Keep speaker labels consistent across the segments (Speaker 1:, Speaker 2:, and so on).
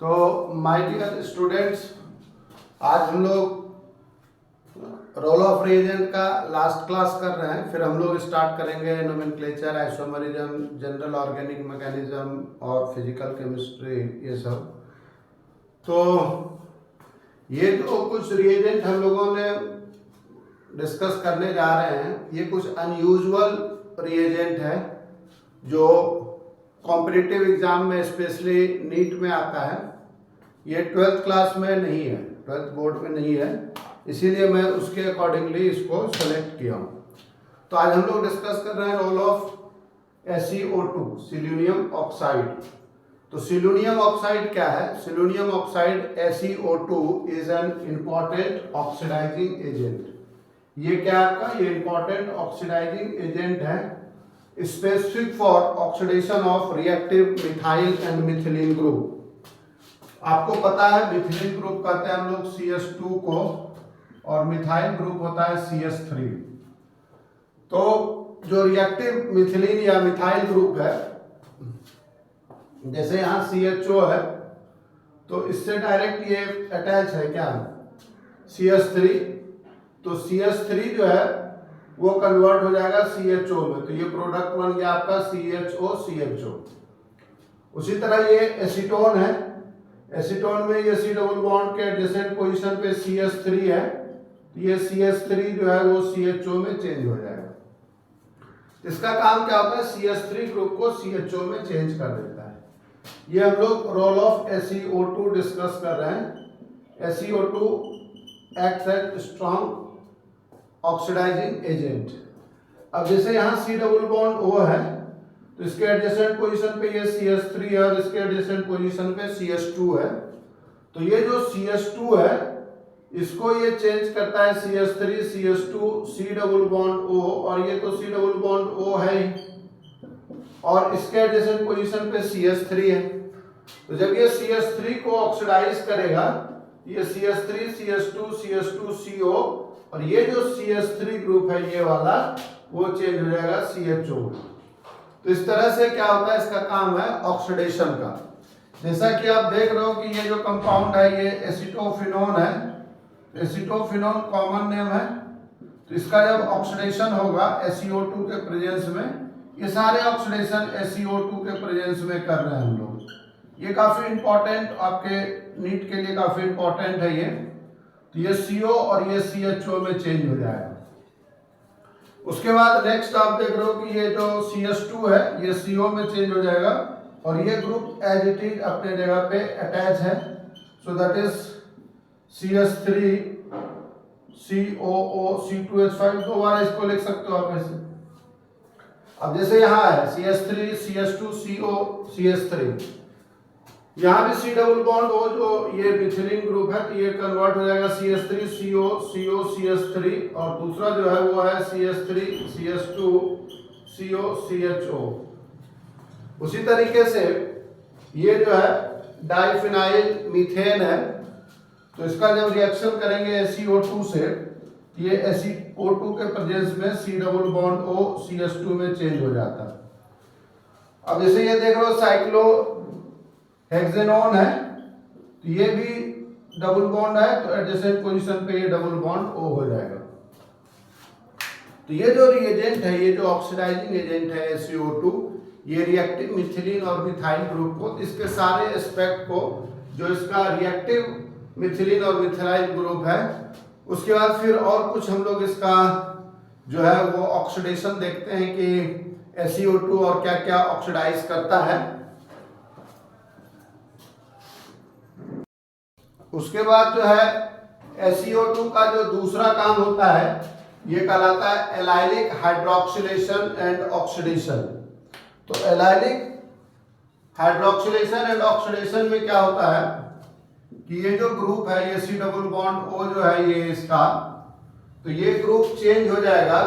Speaker 1: तो my dear students, आज हम लोग रोल ऑफ रिएजेंट का लास्ट क्लास कर रहे हैं। फिर हम लोग स्टार्ट करेंगे nomenclature, isomerism, general organic mechanism और फिजिकल केमिस्ट्री, ये सब। तो ये जो कुछ रिएजेंट हम लोगों ने डिस्कस करने जा रहे हैं, ये कुछ अनयूजुअल रिएजेंट है जो कॉम्पिटिटिव एग्जाम में स्पेशली नीट में आता है। ये 12th क्लास में नहीं है, 12th बोर्ड में नहीं है, इसीलिए मैं उसके अकॉर्डिंगली इसको सेलेक्ट किया हूँ। तो आज हम लोग डिस्कस कर रहे हैं रोल ऑफ SiO2, सिल्यूनियम ऑक्साइड। तो सिल्यूनियम ऑक्साइड क्या है? Selenium oxide SiO2 is an important oxidising agent. ये क्या आपका? ये इंपॉर्टेंट ऑक्सीडाइजिंग एजेंट है, specific for oxidation of reactive methyl and methylene group. आपको पता है मिथिलीन ग्रुप कहते हैं हम लोग CS2 को, और मिथाइल ग्रुप होता है CS3। तो जो रिएक्टिव मिथिलीन या मिथाइल ग्रुप है, जैसे यहाँ CHO है, तो इससे डायरेक्ट ये अटैच है क्या? CS3। तो CS3 जो है वो कन्वर्ट हो जाएगा CHO में, तो ये प्रोडक्ट बन गया आपका CHO। उसी तरह ये एसीटोन है। एसीटोन में ये C डबल बॉन्ड के एडजेसेंट पोजीशन पे CS3 है, तो ये CS3 जो है वो CHO में चेंज हो जाएगा। इसका काम क्या होता है? CS3 ग्रुप को CHO में चेंज कर देता है। ये हम लोग रोल ऑफ SiO2 डिस्कस कर रहे हैं। SiO2 acts as strong oxidising agent. अब जैसे यहाँ C डबल बॉन्ड O है, तो इसके एडजेसेंट पोजीशन पे ये CS3 है और इसके एडजेसेंट पोजीशन पे CS2 है। तो ये जो CS2 है इसको ये चेंज करता है CS3, CS2, C double bond O, और ये तो C डबल बॉन्ड O है ही, और इसके एडजेसेंट पोजीशन पे CS3 है। तो जब ये CS3 को ऑक्सीडाइज करेगा, ये CS3, CS2, CS2, CO, और ये जो CS3 ग्रुप है ये वाला, वो चेंज हो जाएगा CHO में। तो इस तरह से क्या होता है? इसका काम है ऑक्सीडेशन का। जैसा कि आप देख रहे हो कि ये जो कंपाउंड है ये एसिटोफिनोन है। एसिटोफिनोन कॉमन नेम है। तो इसका जब ऑक्सीडेशन होगा SiO2 के प्रेजेंस में, ये सारे ऑक्सीडेशन SiO2 के प्रेजेंस में कर रहे हैं हम लोग। ये काफी इंपॉर्टेंट, आपके नीट के लिए काफी इंपॉर्टेंट है ये। तो ये CO और ये CHO में चेंज हो जाएगा। उसके बाद नेक्स्ट आप देख रहे हो कि ये जो CS2 है ये CO में चेंज हो जाएगा, और ये ग्रुप एज इट इज अपने जगह पे अटैच है। So that is CS3 COO C2H5, दो बार इसको लिख सकते हो आप ऐसे। अब जैसे यहाँ है CS3 CS2 CO CS3, यहाँ भी C डबल बॉन्ड O जो ये मिथिलीन ग्रुप है, तो ये कन्वर्ट हो जाएगा CS3 CO CO CS3, और दूसरा जो है वो है CS3 CS2 CO CHO। उसी तरीके से ये जो है डाइफिनाइल मीथेन है, तो इसका जब रिएक्शन करेंगे SiO2 से, ये SiO2 के प्रेजेंस में C double bond O CS2 में चेंज हो जाता है। अब जैसे ये देख रहे हो साइक्लो हेक्सेनोन है, तो ये भी डबल बॉन्ड है, तो एडजेसेंट पोजीशन पे ये डबल बॉन्ड O हो जाएगा। तो ये जो रिएजेंट है, ये जो ऑक्सीडाइजिंग एजेंट है SiO2, ये रिएक्टिव मिथिलीन और मिथाइल ग्रुप को, इसके सारे एस्पेक्ट को, जो इसका रिएक्टिव मिथिलीन और मिथाइल ग्रुप है, उसके बाद फिर और कुछ हम लोग इसका जो है वो ऑक्सीडेशन देखते हैं कि SiO2 और क्या क्या ऑक्सीडाइज करता है। उसके बाद जो है SiO2 का जो दूसरा काम होता है, ये कहलाता है एलाइलिक हाइड्रोक्सिलेशन एंड ऑक्सीडेशन। तो एलाइलिक हाइड्रोक्सिलेशन एंड ऑक्सीडेशन में क्या होता है कि ये जो ग्रुप है, ये C डबल बॉन्ड O जो है ये इसका, तो ये ग्रुप चेंज हो जाएगा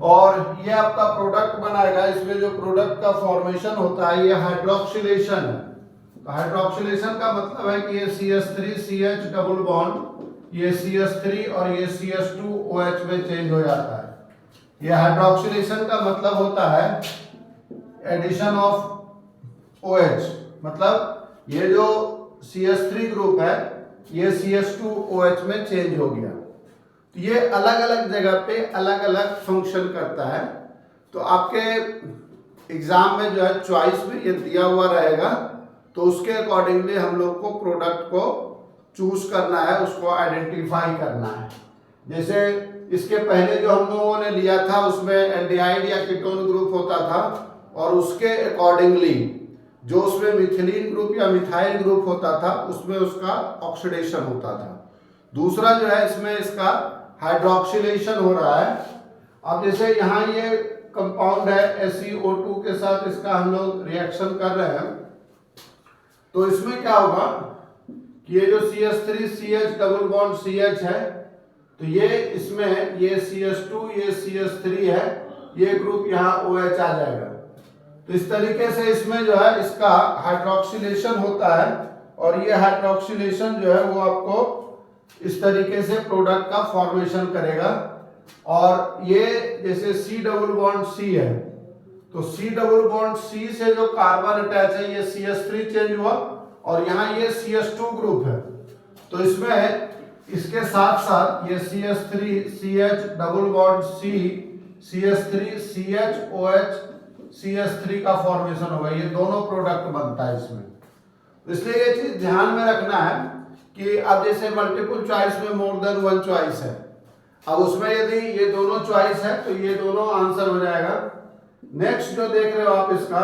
Speaker 1: और ये आपका प्रोडक्ट बनाएगा। इसमें जो प्रोडक्ट का फॉर्मेशन होता है ये हाइड्रोक्सिलेशन है। तो हाइड्रोक्सिलेशन का मतलब है कि ये CS3 CH डबल बॉन्ड, ये CS3 और ये CS2 OH में चेंज हो जाता है। ये हाइड्रोक्सिलेशन का मतलब होता है एडिशन ऑफ OH, मतलब ये जो CH3 ग्रुप है ये CH2OH में चेंज हो गया। तो ये अलग अलग जगह पे अलग अलग फंक्शन करता है। तो आपके एग्जाम में जो है चॉइस में ये दिया हुआ रहेगा, तो उसके अकॉर्डिंगली हम लोग को प्रोडक्ट को चूज करना है, उसको आइडेंटिफाई करना है। जैसे इसके पहले जो हम लोगों ने लिया था उसमें एल्डिहाइड या कीटोन ग्रुप होता था, और उसके अकॉर्डिंगली जो उसमें मिथिलीन ग्रुप या मिथाइल ग्रुप होता था उसमें उसका ऑक्सीडेशन होता था। दूसरा जो है इसमें इसका हाइड्रोक्सिलेशन हो रहा है। अब जैसे यहाँ ये कंपाउंड है SeO2 के साथ इसका हम लोग रिएक्शन कर रहे हैं, तो इसमें क्या होगा कि ये जो CH3CH डबल बॉन्ड CH है, तो ये इसमें ये CH2 ये CH3 है, ये ग्रुप यहाँ OH आ जाएगा। तो इस तरीके से इसमें जो है इसका हाइड्रोक्सिलेशन होता है, और ये हाइड्रोक्सिलेशन जो है वो आपको इस तरीके से प्रोडक्ट का फॉर्मेशन करेगा। और ये जैसे C डबल बॉन्ड C है, तो C डबल बॉन्ड C से जो कार्बन अटैच है ये CH3 चेंज हुआ, और यहाँ ये CH2 ग्रुप है। तो इसमें इसके साथ साथ ये CH3CH double bond C CH3CHOH CH3 का फॉर्मेशन होगा, ये दोनों प्रोडक्ट बनता है इसमें। इसलिए ये चीज ध्यान में रखना है कि अब जैसे मल्टीपल चॉइस में मोर देन वन चॉइस है, अब उसमें यदि ये दोनों चॉइस है तो ये दोनों आंसर हो जाएगा। नेक्स्ट जो देख रहे हो आप इसका,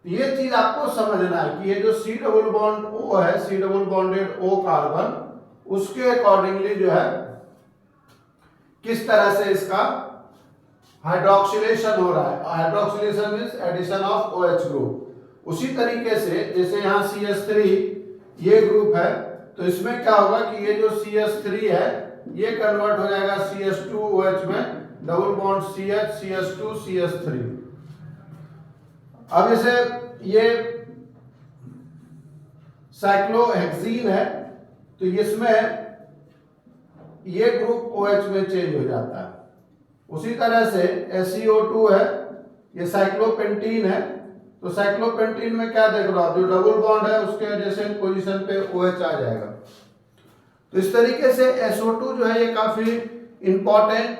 Speaker 1: ये चीज आपको समझना है कि ये जो C डबल बॉन्ड O है, C double bonded O carbon, उसके अकॉर्डिंगली जो है किस तरह से इसका हाइड्रोक्सिलेशन हो रहा है। Hydroxylation means addition of OH group. उसी तरीके से जैसे यहाँ CH3 ये ग्रुप है, तो इसमें क्या होगा कि ये जो CH3 है ये कन्वर्ट हो जाएगा CH2OH में, double bond CH CH2 CH3। अब जैसे ये साइक्लोहेक्सीन है, तो इसमें ये ग्रुप OH में चेंज हो जाता है। उसी तरह से SeO2 है, ये साइक्लोपेंटीन है, तो साइक्लोपेंटीन में क्या देख रहे हो आप, जो डबल बॉन्ड है उसके एडजेसेंट पोजीशन पे OH आ जाएगा। तो इस तरीके से SO2 जो है ये काफी इंपॉर्टेंट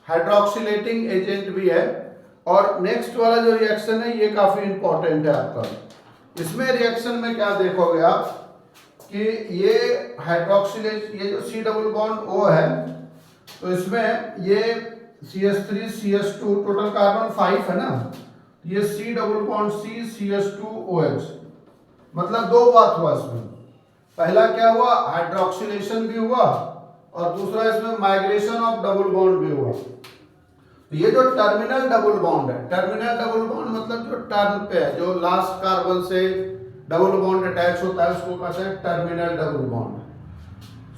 Speaker 1: हाइड्रोक्सिलेटिंग एजेंट भी है। और नेक्स्ट वाला जो रिएक्शन है ये काफी इंपॉर्टेंट है आपका। इसमें रिएक्शन में क्या देखोगे आप कि ये हाइड्रोक्सिलेट, ये जो C डबल बॉन्ड O है, तो इसमें ये CH3 CH2 टोटल कार्बन 5 है ना, ये C double bond C CH2OH, मतलब दो बात हुआ इसमें। पहला क्या हुआ, हाइड्रोक्सिलेशन भी हुआ, और दूसरा इसमें माइग्रेशन ऑफ डबल बॉन्ड भी हुआ। तो ये जो टर्मिनल डबल बॉन्ड है, टर्मिनल डबल बॉन्ड मतलब जो टर्न पे है, जो लास्ट कार्बन से डबल बॉन्ड अटैच होता है उसको कहते हैं terminal double bond.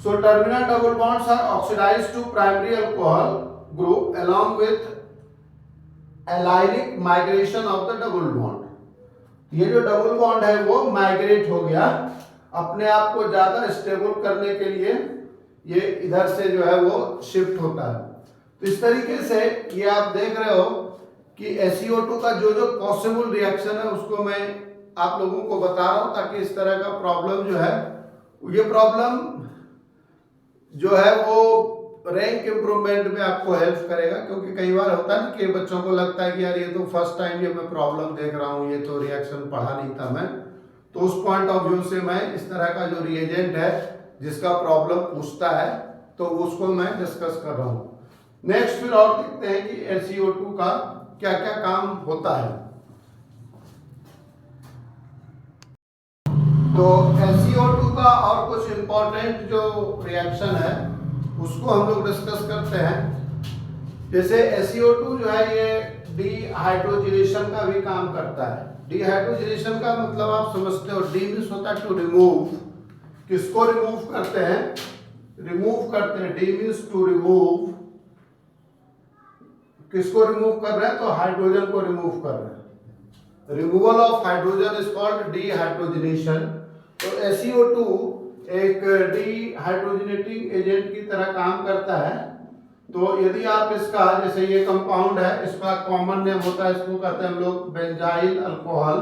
Speaker 1: So terminal double bonds are oxidised to primary alcohol group along with allylic migration of the double bond। ये जो डबल बॉन्ड है वो माइग्रेट हो गया, अपने आप को ज्यादा स्टेबल करने के लिए ये इधर से जो है वो शिफ्ट होता है। तो इस तरीके से ये आप देख रहे हो कि SeO2 का जो जो पॉसिबल रिएक्शन है उसको मैं आप लोगों को बता रहा हूं, ताकि इस तरह का प्रॉब्लम जो है, ये प्रॉब्लम जो है वो रैंक इंप्रूवमेंट में आपको हेल्प करेगा। क्योंकि कई बार होता है ना कि बच्चों को लगता है कि यार ये तो फर्स्ट टाइम ये मैं प्रॉब्लम देख रहा हूँ, ये तो रिएक्शन पढ़ा नहीं था मैं, तो उस पॉइंट ऑफ व्यू से मैं इस तरह का जो रिएजेंट है जिसका प्रॉब्लम पूछता है तो उसको मैं डिस्कस कर रहा हूँ। नेक्स्ट फिर और देखते हैं कि SeO2 का क्या क्या काम होता है। तो SeO2 का और कुछ इंपॉर्टेंट जो रिएक्शन है उसको हम लोग डिस्कस करते हैं। जैसे SeO2 जो है ये डिहाइड्रोजनेशन का भी काम करता है। डिहाइड्रोजनेशन का मतलब आप समझते हो, डी मींस होता है टू रिमूव। किसको रिमूव करते हैं, रिमूव करते हैं, डी मींस टू रिमूव। किसको रिमूव कर रहे हैं, तो हाइड्रोजन को रिमूव कर रहे हैं। Removal of hydrogen is called dehydrogenation. तो SeO2 एक डिहाइड्रोजनेटिंग एजेंट की तरह काम करता है। तो यदि आप इसका, जैसे ये कंपाउंड है, इसका कॉमन नेम होता है, इसको कहते हैं हम लोग बेंजाइल अल्कोहल।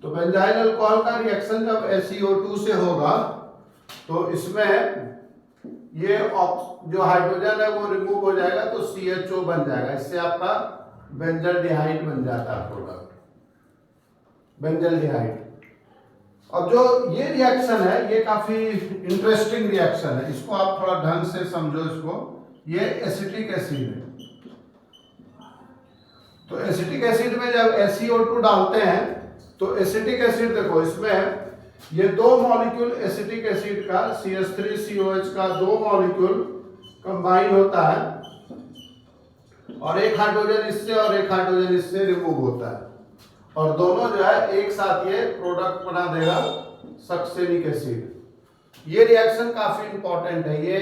Speaker 1: तो बेंजाइल अल्कोहल का रिएक्शन जब SiO2 से होगा तो इसमें ये जो हाइड्रोजन है वो रिमूव हो जाएगा तो CHO बन जाएगा। इससे आपका बेंजल्डिहाइड बन जाता है प्रोडक्ट, बेंजल्डिहाइड। अब जो ये रिएक्शन है ये काफी इंटरेस्टिंग रिएक्शन है, इसको आप थोड़ा ढंग से समझो इसको। ये एसिटिक एसिड है, तो एसिटिक एसिड में जब SiO2 डालते हैं तो एसिटिक एसिड देखो इसमें ये दो मॉलिक्यूल एसिटिक एसिड का CH3COH का दो मॉलिक्यूल कंबाइन होता है और एक हाइड्रोजन इससे और एक हाइड्रोजन इससे रिमूव होता है और दोनों जो है एक साथ ये प्रोडक्ट बना देगा सक्सेनिक एसिड। ये रिएक्शन काफी इंपॉर्टेंट है, ये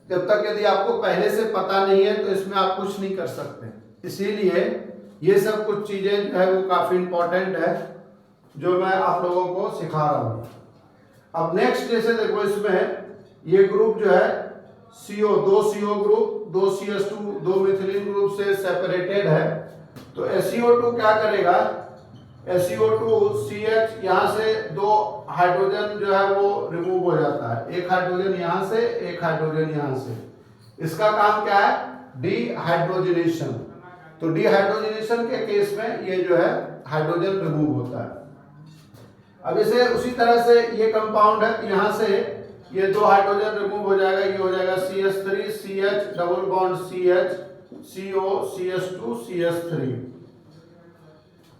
Speaker 1: जब तक यदि आपको पहले से पता नहीं है तो इसमें आप कुछ नहीं कर सकते। इसीलिए ये सब कुछ चीजें जो है वो काफी इंपॉर्टेंट है जो मैं आप लोगों को सिखा रहा हूं। अब नेक्स्ट जैसे देखो इसमें ये ग्रुप जो है दो CO ग्रुप, दो CH2, दो मिथिलीन ग्रुप से सेपरेटेड है। तो SiO2 क्या करेगा, SiO2 CH यहाँ से दो हाइड्रोजन जो है वो रिमूव हो जाता है, एक हाइड्रोजन यहाँ से एक हाइड्रोजन यहाँ से। इसका काम क्या है, डिहाइड्रोजनेशन। तो डिहाइड्रोजनेशन के केस में ये जो है हाइड्रोजन रिमूव होता है। अब इसे उसी तरह से ये कंपाउंड है, यहाँ से ये दो हाइड्रोजन रिमूव हो जाएगा, ये हो जाएगा CH3 CH double bond CH CO CH2 CH3।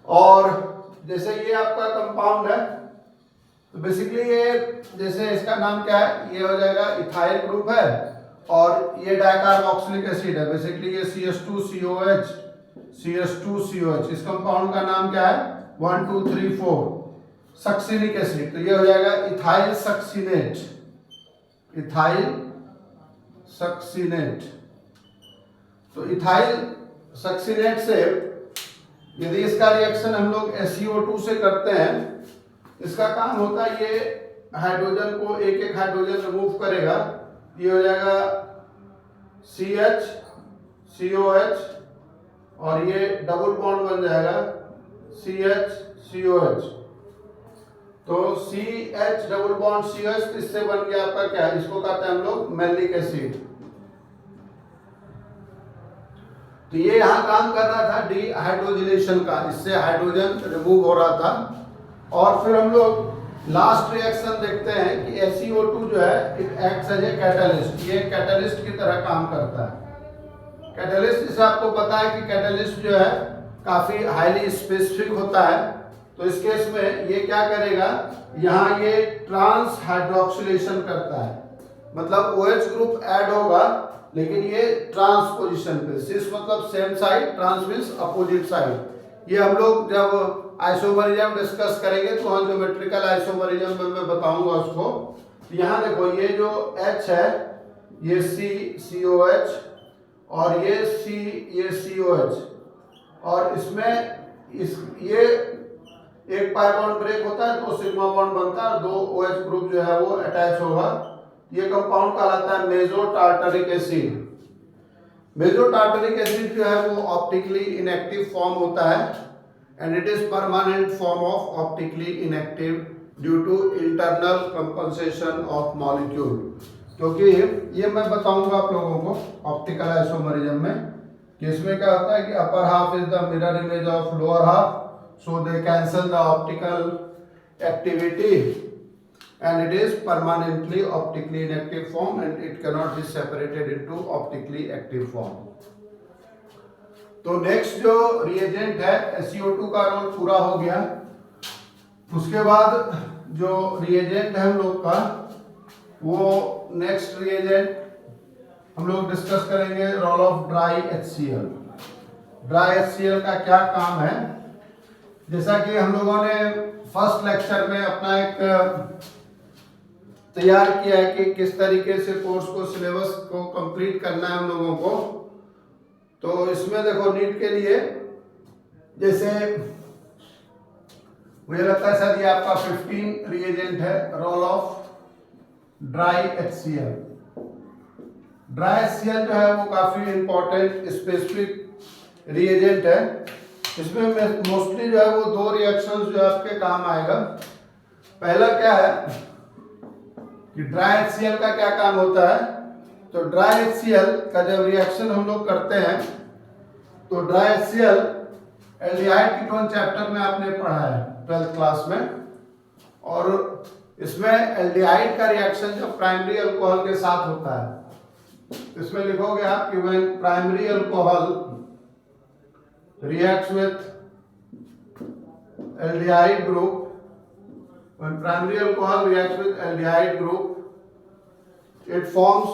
Speaker 1: और जैसे ये आपका कंपाउंड है तो बेसिकली ये जैसे इसका नाम क्या है, ये हो जाएगा इथाइल ग्रुप है और ये डाइकार्बोक्सिलिक एसिड है। बेसिकली ये CH2COH CH2COH, इस कंपाउंड का नाम क्या है 1 2 3 4 सक्सिनिक एसिड। तो ये हो जाएगा इथाइल सक्सिनेट, इथाइल सक्सिनेट। तो इथाइल सक्सिनेट से यदि इसका रिएक्शन हम लोग SiO2 से करते हैं, इसका काम होता है ये हाइड्रोजन को एक एक हाइड्रोजन रिमूव करेगा, ये हो जाएगा CH COH और ये डबल बॉन्ड बन जाएगा CH COH। तो CH डबल बॉन्ड CH, इससे बन गया आपका क्या, इसको कहते हैं हम लोग मैलिक एसिड। तो ये यहां काम कर रहा था डिहाइड्रोजनेशन का, इससे हाइड्रोजन रिमूव हो रहा था। और फिर हम लोग लास्ट रिएक्शन देखते हैं कि SiO2 जो है it acts as a catalyst, ये कैटलिस्ट की तरह काम करता है। कैटलिस्ट जैसे आपको पता है कि कैटलिस्ट जो है काफी हाईली स्पेसिफिक होता है। तो इस केस में ये क्या करेगा, यहाँ ये ट्रांस हाइड्रोक्सिलेशन करता है, मतलब OH ग्रुप ऐड होगा लेकिन ये ट्रांस पोजीशन पे, सिस मतलब same side, trans means opposite side. ये हम लोग जब आइसोमरिज्म डिस्कस करेंगे तो वहाँ ज्योमेट्रिकल आइसोमरिज्म में मैं बताऊंगा उसको। तो यहाँ देखो ये जो H है ये COH और ये COH और इसमें ये एक पाई बॉन्ड ब्रेक होता है, दो सिग्मा बॉन्ड बनता है, दो OH ग्रुप जो है वो अटैच होगा। ये कंपाउंड कहलाता है meso tartaric acid. Meso tartaric acid जो है वो ऑप्टिकली इनएक्टिव फॉर्म होता है and it is permanent form of optically inactive due to internal compensation of molecule. क्योंकि ये मैं बताऊंगा आप लोगों को ऑप्टिकल आइसोमरिज्म में कि इसमें क्या होता है कि upper half is the mirror image of lower half, so they cancel the optical activity and it is permanently optically inactive form and it cannot be separated into optically active form। तो next जो reagent है SiO2 का role पूरा हो गया। उसके बाद जो रिएजेंट है हम लोग का वो नेक्स्ट रिएजेंट हम लोग डिस्कस करेंगे role of dry HCl। Dry HCl का क्या काम है, जैसा कि हम लोगों ने फर्स्ट लेक्चर में अपना एक तैयार किया है कि किस तरीके से कोर्स को सिलेबस को कंप्लीट करना है हम लोगों को। तो इसमें देखो नीट के लिए जैसे मुझे लगता है सर ये आपका 15 रिएजेंट है role of dry HCl। Dry HCl जो है वो काफी इंपॉर्टेंट स्पेसिफिक रिएजेंट है इसमें मोस्टली जो है वो दो रिएक्शंस जो है आपके काम आएगा। पहला क्या है कि ड्राई HCl का क्या काम होता है। तो ड्राई HCl का जब रिएक्शन हम लोग करते हैं तो dry HCl aldehyde ketone chapter में आपने पढ़ा है 12th क्लास में, और इसमें एल्डिहाइड का रिएक्शन जब प्राइमरी अल्कोहल के साथ होता है, इसमें लिखोगे आप कि when primary alcohol reacts with aldehyde group, when primary alcohol reacts with aldehyde group, it forms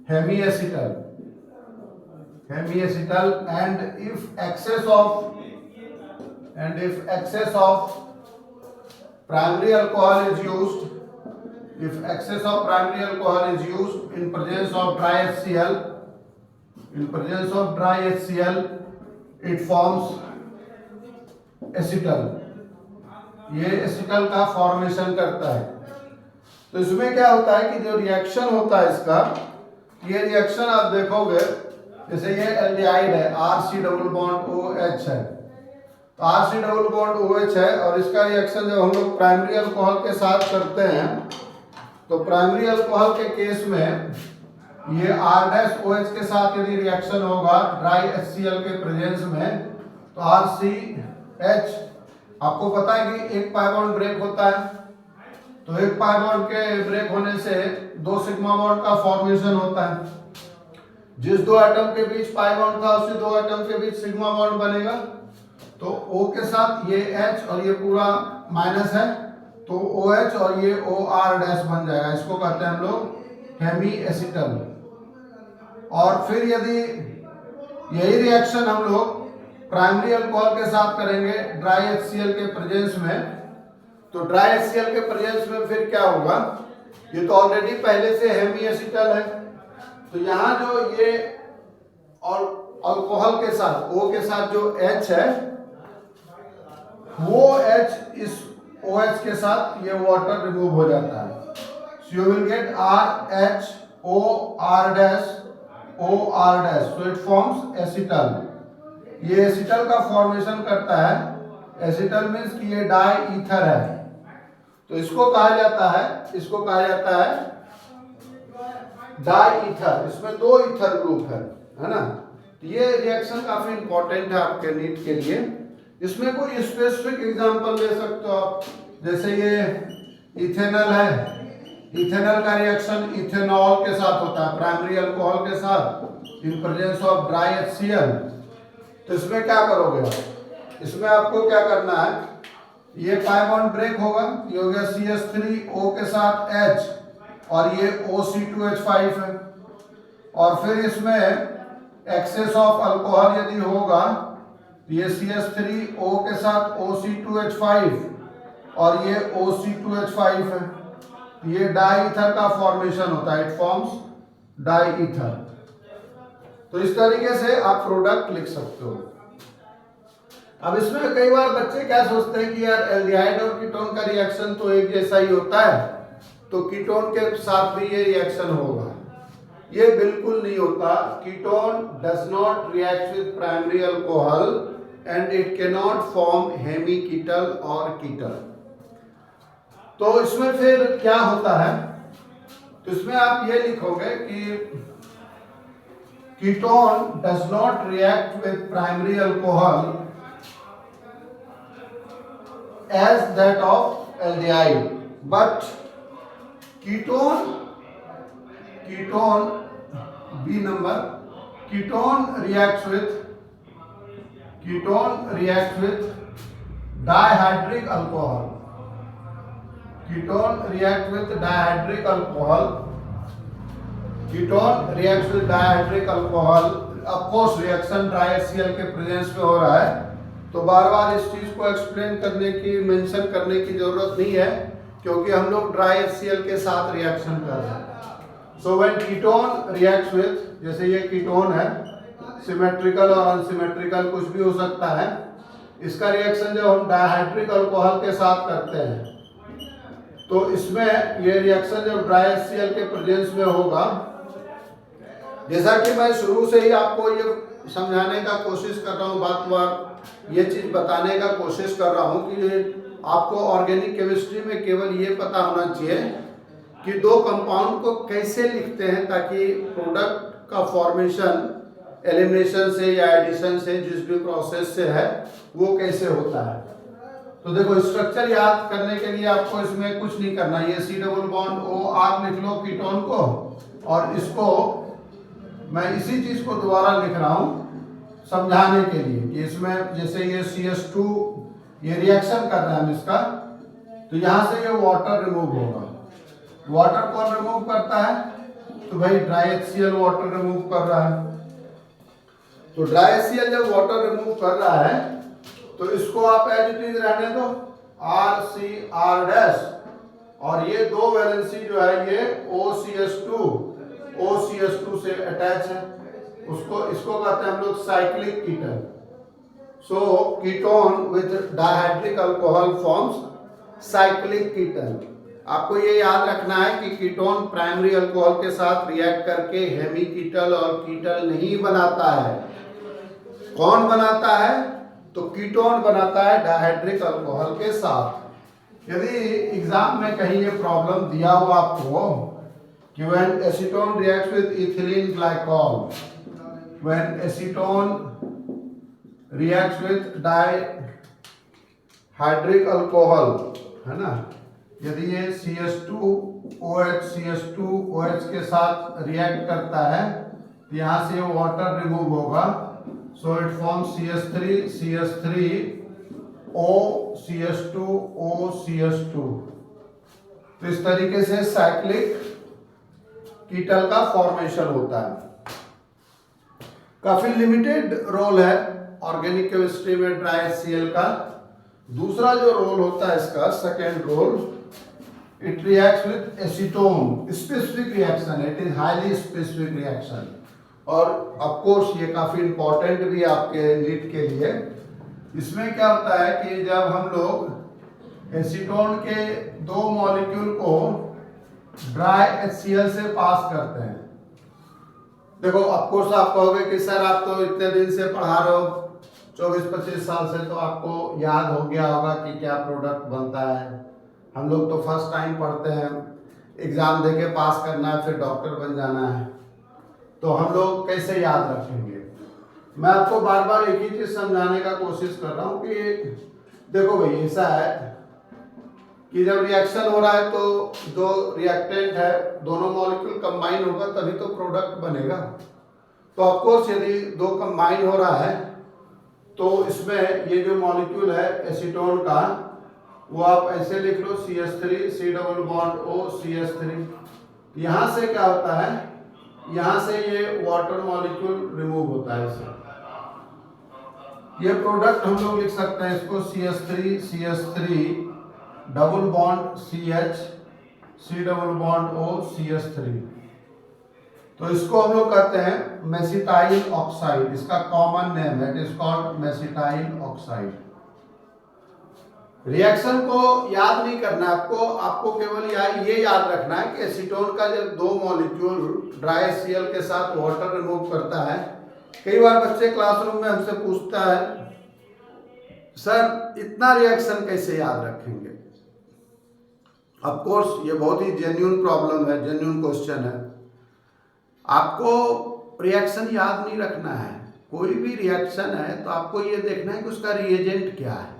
Speaker 1: hemiacetal, and if excess of primary alcohol is used, in presence of dry HCl, it forms acetal, ये acetal का formation करता है। तो इसमें क्या होता है कि जो रिएक्शन होता है इसका, ये रिएक्शन आप देखोगे जैसे ये एल्डिहाइड है, RC डबल बॉन्ड OH है, तो RC डबल बॉन्ड OH है, और इसका रिएक्शन जब हम लोग प्राइमरी अल्कोहल के साथ करते हैं तो प्राइमरी अल्कोहल के केस में ये R-OH के साथ यदि रिएक्शन होगा ड्राई HCl के प्रेजेंस में, तो RCH, आपको पता है कि एक पाई बॉन्ड ब्रेक होता है, तो एक पाई बॉन्ड के ब्रेक होने से दो सिग्मा बॉन्ड का फॉर्मेशन होता है। जिस दो एटम के बीच पाई बॉन्ड था उसी दो एटम के बीच सिग्मा बॉन्ड बनेगा, तो O के साथ ये H और ये पूरा माइनस है, तो OH और ये OR- बन जाएगा, इसको कहते हैं हम लोग हेमी एसिटल। और फिर यदि यही रिएक्शन हम लोग प्राइमरी अल्कोहल के साथ करेंगे ड्राई HCl के प्रेजेंस में, तो ड्राई HCl के प्रेजेंस में फिर क्या होगा, ये तो ऑलरेडी पहले से हेमी एसिटल है, तो यहाँ जो ये अल्कोहल के साथ O के साथ जो H है, वो H इस OH के साथ ये वाटर रिमूव हो जाता है, so you will get RHOR-OR-, so it forms acetal। ये एसिटल का फॉर्मेशन करता है। एसिटल मीन्स कि ये डाई ईथर है, तो इसको कहा जाता है डाई ईथर। इसमें दो ईथर ग्रुप है ना। तो ये रिएक्शन काफी इंपॉर्टेंट है आपके नीट के लिए। इसमें कोई स्पेसिफिक एग्जांपल ले सकते हो आप, जैसे ये इथेनॉल है, इथेनॉल का रिएक्शन इथेनॉल के साथ होता है प्राइमरी अल्कोहल के साथ in presence of dry HCl। तो इसमें क्या करोगे आप, इसमें आपको क्या करना है, ये पाई बॉन्ड ब्रेक होगा, ये हो गया CH3O के साथ H, और ये OC2H5 है, और फिर इसमें एक्सेस ऑफ अल्कोहल यदि होगा, ये CH3O के साथ OC2H5 और ये OC2H5 है, ये डाई ईथर का फॉर्मेशन होता है, इट फॉर्म्स डाई ईथर। तो इस तरीके से आप प्रोडक्ट लिख सकते हो। अब इसमें कई बार बच्चे क्या सोचते हैं कि यार एल्डिहाइड और कीटोन का रिएक्शन तो एक जैसा ही होता है, तो कीटोन के साथ भी ये रिएक्शन होगा। ये बिल्कुल नहीं होता। Ketone does not react with primary alcohol and it can not form hemiketal और कीटल। तो इसमें फिर क्या होता है, तो इसमें आप ये लिखोगे कि ketone does not react with primary alcohol as that of aldehyde, but ketone B number, ketone reacts with dihydric alcohol, ketone reacts with dihydric alcohol। of course reaction dry HCl के प्रेजेंस में हो रहा है, तो बार बार इस चीज को explain करने की, मेंशन करने की जरूरत नहीं है, क्योंकि हम लोग ड्राई HCl के साथ रिएक्शन कर रहे हैं। So when ketone reacts with, जैसे ये कीटोन है, सिमेट्रिकल और अनसिमेट्रिकल कुछ भी हो सकता है, इसका रिएक्शन जब हम डायहाइड्रिक अल्कोहल के साथ करते हैं तो इसमें ये रिएक्शन जब ड्राई HCl के प्रेजेंस में होगा, जैसा कि मैं शुरू से ही आपको ये समझाने का कोशिश कर रहा हूँ, बात बार ये चीज बताने का कोशिश कर रहा हूँ कि आपको ऑर्गेनिक केमिस्ट्री में केवल ये पता होना चाहिए कि दो कंपाउंड को कैसे लिखते हैं, ताकि प्रोडक्ट का फॉर्मेशन एलिमिनेशन से या एडिशन से जिस भी प्रोसेस से है वो कैसे होता है। तो देखो स्ट्रक्चर याद करने के लिए आपको इसमें कुछ नहीं करना, ये C डबल बॉन्ड OR लिख लो कीटोन को, और इसको मैं इसी चीज को दोबारा लिख रहा हूं समझाने के लिए कि इसमें जैसे ये CS2 ये रिएक्शन कर रहा है इसका, तो यहां से ये वाटर रिमूव होगा। वाटर कौन रिमूव करता है? तो भाई ड्राई HCl वाटर रिमूव कर रहा है। तो ड्राई HCl जब वाटर रिमूव कर रहा है तो इसको आप एज इट इज रहने दो RCR', और ये दो वैलेंसी जो है ये OCS2 से अटैच है, उसको इसको कहते हैं हम लोग cyclic Keaton. So ketone with dihydric alcohol forms cyclic Keaton. आपको ये याद रखना है कि कीटोन प्राइमरी अल्कोहल के साथ रिएक्ट करके हेमी कीटल और कीटल नहीं बनाता है। कौन बनाता है? तो कीटोन बनाता है डाइहाइड्रिक अल्कोहल के साथ। यदि एग्जाम में कहीं ये प्रॉब्लम दिया हुआ आपको कि when acetone reacts with ethylene glycol, when acetone reacts with dihydric alcohol, है ना, यदि ये CS2OH के साथ रिएक्ट करता है तो यहाँ से वाटर रिमूव होगा, सो इट फॉर्म्स CS3O, तो इस तरीके से साइक्लिक कीटल का फॉर्मेशन होता है। काफी लिमिटेड रोल है ऑर्गेनिक केमिस्ट्री में ड्राई HCl का। दूसरा जो रोल होता है इसका, second role, it reacts with acetone. Specific reaction, it is highly specific reaction, और ऑफ कोर्स ये काफी इंपॉर्टेंट भी आपके नीट के लिए। इसमें क्या होता है कि जब हम लोग एसीटोन के दो मॉलिक्यूल को ड्राई HCl से पास करते हैं, देखो ऑफकोर्स आप कहोगे कि सर आप तो इतने दिन से पढ़ा रहे हो, 24-25 साल से, तो आपको याद हो गया होगा कि क्या प्रोडक्ट बनता है। हम लोग तो फर्स्ट टाइम पढ़ते हैं, एग्जाम देके पास करना है, फिर डॉक्टर बन जाना है, तो हम लोग कैसे याद रखेंगे। मैं आपको बार बार एक ही चीज समझाने का कोशिश कर रहा हूँ कि देखो भाई ऐसा है कि जब रिएक्शन हो रहा है तो जो रिएक्टेंट है दोनों मॉलिक्यूल कंबाइन होगा तभी तो प्रोडक्ट बनेगा। तो ऑफ कोर्स यदि दो कंबाइन हो रहा है तो इसमें ये जो मॉलिक्यूल है एसीटोन का, वो आप ऐसे लिख लो CH3 C double bond O CH3। यहाँ से क्या होता है, यहाँ से ये वाटर मॉलिक्यूल रिमूव होता है इससे। ये प्रोडक्ट हम लोग लिख सकते हैं इसको CH3 double bond CH C double bond O CH3। तो इसको हम लोग कहते हैं मेसिटाइल ऑक्साइड, इसका कॉमन नेम है, it is called mesityl oxide. Reaction को याद नहीं करना आपको केवल ये याद रखना है कि एसीटोन का जब दो मॉलिक्यूल ड्राई HCl के साथ वाटर रिमूव करता है। कई बार बच्चे क्लासरूम में हमसे पूछता है सर इतना रिएक्शन कैसे याद रखेंगे। ऑफ कोर्स ये बहुत ही जेन्युइन प्रॉब्लम है, जेन्युइन क्वेश्चन है। आपको रिएक्शन याद नहीं रखना है, कोई भी रिएक्शन है तो आपको ये देखना है कि उसका रिएजेंट क्या है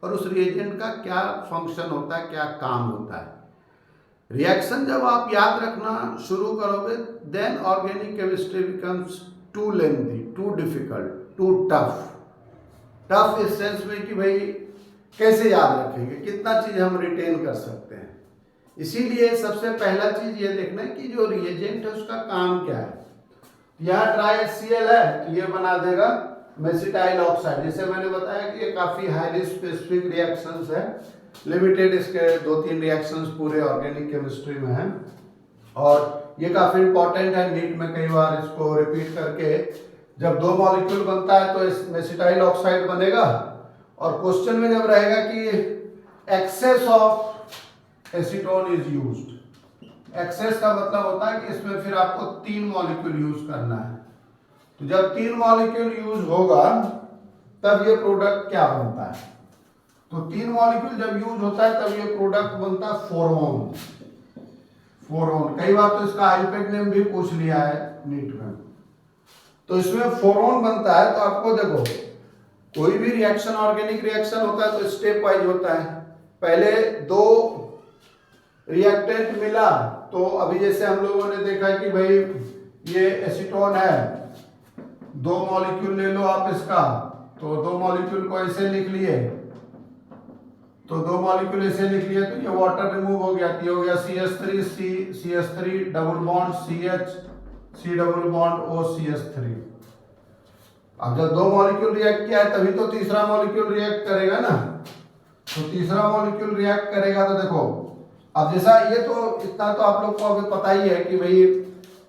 Speaker 1: और उस रिएजेंट का क्या फंक्शन होता है, क्या काम होता है। रिएक्शन जब आप याद रखना शुरू करोगे then organic chemistry becomes too lengthy, too difficult, too tough इस सेंस में कि भाई कैसे याद रखेंगे, कितना चीज हम रिटेन कर सकते हैं। इसीलिए सबसे पहला चीज ये देखना है कि जो रिएजेंट है उसका काम क्या है। यहाँ ड्राई HCl है तो ये बना देगा मेसिटाइल ऑक्साइड। जैसे मैंने बताया कि ये काफी हाईली स्पेसिफिक रिएक्शंस है, लिमिटेड इसके 2-3 रिएक्शंस पूरे ऑर्गेनिक केमिस्ट्री में हैं, और ये काफी इंपॉर्टेंट है। नीट में कई बार इसको रिपीट करके जब दो मॉलिक्यूल बनता है तो मेसिटाइल ऑक्साइड बनेगा, और क्वेश्चन में जब रहेगा कि excess of acetone is used. Excess का मतलब होता है कि इसमें फिर आपको 3 मॉलिक्यूल यूज करना है। तो जब 3 मॉलिक्यूल यूज होगा तब ये प्रोडक्ट क्या बनता है? तो 3 मॉलिक्यूल जब यूज होता है तब ये प्रोडक्ट बनता है फोरोन। फोरोन, कई बार तो इसका आईपैड नेम भी पूछ लिया है नीट में। तो इसमें फोरोन बनता है। तो आपको देखो, कोई भी रिएक्शन, ऑर्गेनिक रिएक्शन होता है तो स्टेप वाइज होता है। पहले 2 रिएक्टेंट मिला, तो अभी जैसे हम लोगों ने देखा कि भाई ये एसीटोन है, 2 मॉलिक्यूल ले लो आप इसका, तो 2 मॉलिक्यूल को ऐसे लिख लिए, तो 2 मॉलिक्यूल ऐसे लिख लिए, तो ये वाटर रिमूव हो गया, ये हो गया CH3 CH3 double bond CH C double bond O CH3। अब जब 2 मॉलिक्यूल रिएक्ट किया है तभी तो तीसरा मॉलिक्यूल रिएक्ट करेगा ना। तो तीसरा मॉलिक्यूल रिएक्ट करेगा तो देखो, अब जैसा ये तो इतना तो आप लोग को अभी पता ही है कि भाई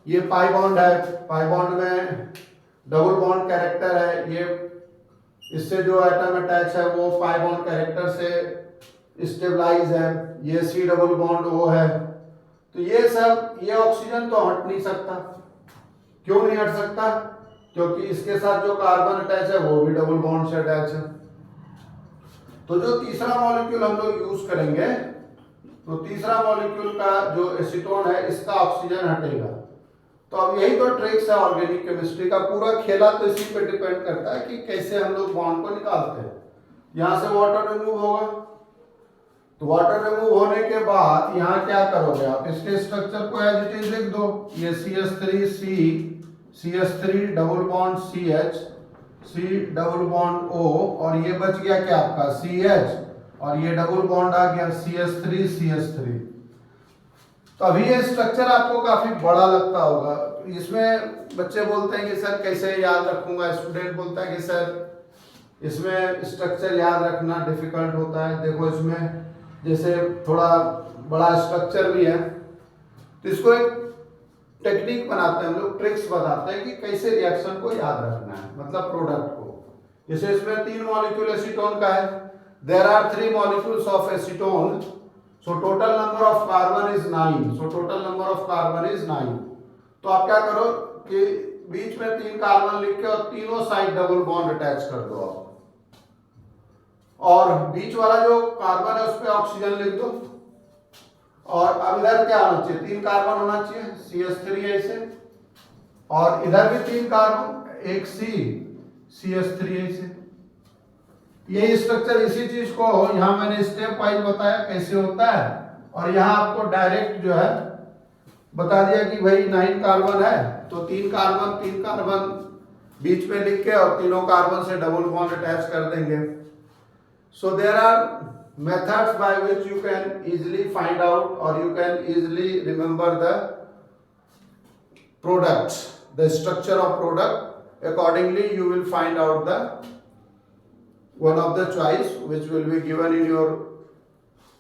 Speaker 1: ये पाई बॉन्ड है, पाई बॉन्ड में डबल बॉन्ड कैरेक्टर है, ये इससे जो एटम अटैच है वो पाई बॉन्ड कैरेक्टर से स्टेबलाइज है, ये C डबल बॉन्ड O है। तो ये सब, ये ऑक्सीजन तो हट नहीं सकता। क्यों नहीं हट सकता? क्योंकि इसके साथ जो कार्बन अटैच है वो भी डबल बॉन्ड से अटैच है। तो जो तीसरा मॉलिक्यूल हम लोग यूज करेंगे, तो तीसरा मॉलिक्यूल का जो एसीटोन है इसका ऑक्सीजन हटेगा। तो अब यही तो ट्रिक्स है ऑर्गेनिक केमिस्ट्री का। पूरा खेला तो इसी पे डिपेंड करता है कि कैसे हम लोग बॉन्ड को निकालते हैं। यहां से वाटर रिमूव होगा, तो वाटर रिमूव होने के बाद यहाँ क्या करोगे आप, इसके स्ट्रक्चर को एज इट इज लिख दो। ये CH3 double bond CH C double bond O, और ये बच गया क्या आपका CH, और ये डबल बॉन्ड आ गया CH3। तो अभी ये स्ट्रक्चर आपको काफी बड़ा लगता होगा। इसमें बच्चे बोलते हैं कि सर कैसे याद रखूंगा, स्टूडेंट बोलता है कि सर इसमें स्ट्रक्चर याद रखना डिफिकल्ट होता है। देखो इसमें जैसे थोड़ा बड़ा स्ट्रक्चर भी है, तो इसको एक टेक्निक बनाते हैं हम लोग, ट्रिक्स बताते हैं कि कैसे रिएक्शन को याद रखना है, मतलब प्रोडक्ट को। जैसे इसमें 3 मॉलिक्यूल एसीटोन का है, there are 3 molecules of acetone, so total number of carbon is 9। तो आप क्या करो कि बीच में 3 कार्बन लिख के और तीनों साइड डबल बॉन्ड अटैच कर दो आप, और बीच वाला जो कार्बन है उस पर ऑक्सीजन लिख दो। और अब इधर क्या होना चाहिए, 3 कार्बन होना चाहिए, CH3 ऐसे, और इधर भी 3 कार्बन, एक CH3 ऐसे। यही स्ट्रक्चर, इसी चीज को यहां मैंने स्टेप वाइज बताया कैसे होता है, और यहां आपको डायरेक्ट जो है बता दिया कि भाई 9 कार्बन है, तो 3 कार्बन बीच में लिख के और तीनों कार्बन से डबल बॉन्ड अटैच कर देंगे। So there are methods by which you can easily find out, or you can easily remember the products, the structure of product. Accordingly, you will find out the one of the choice which will be given in your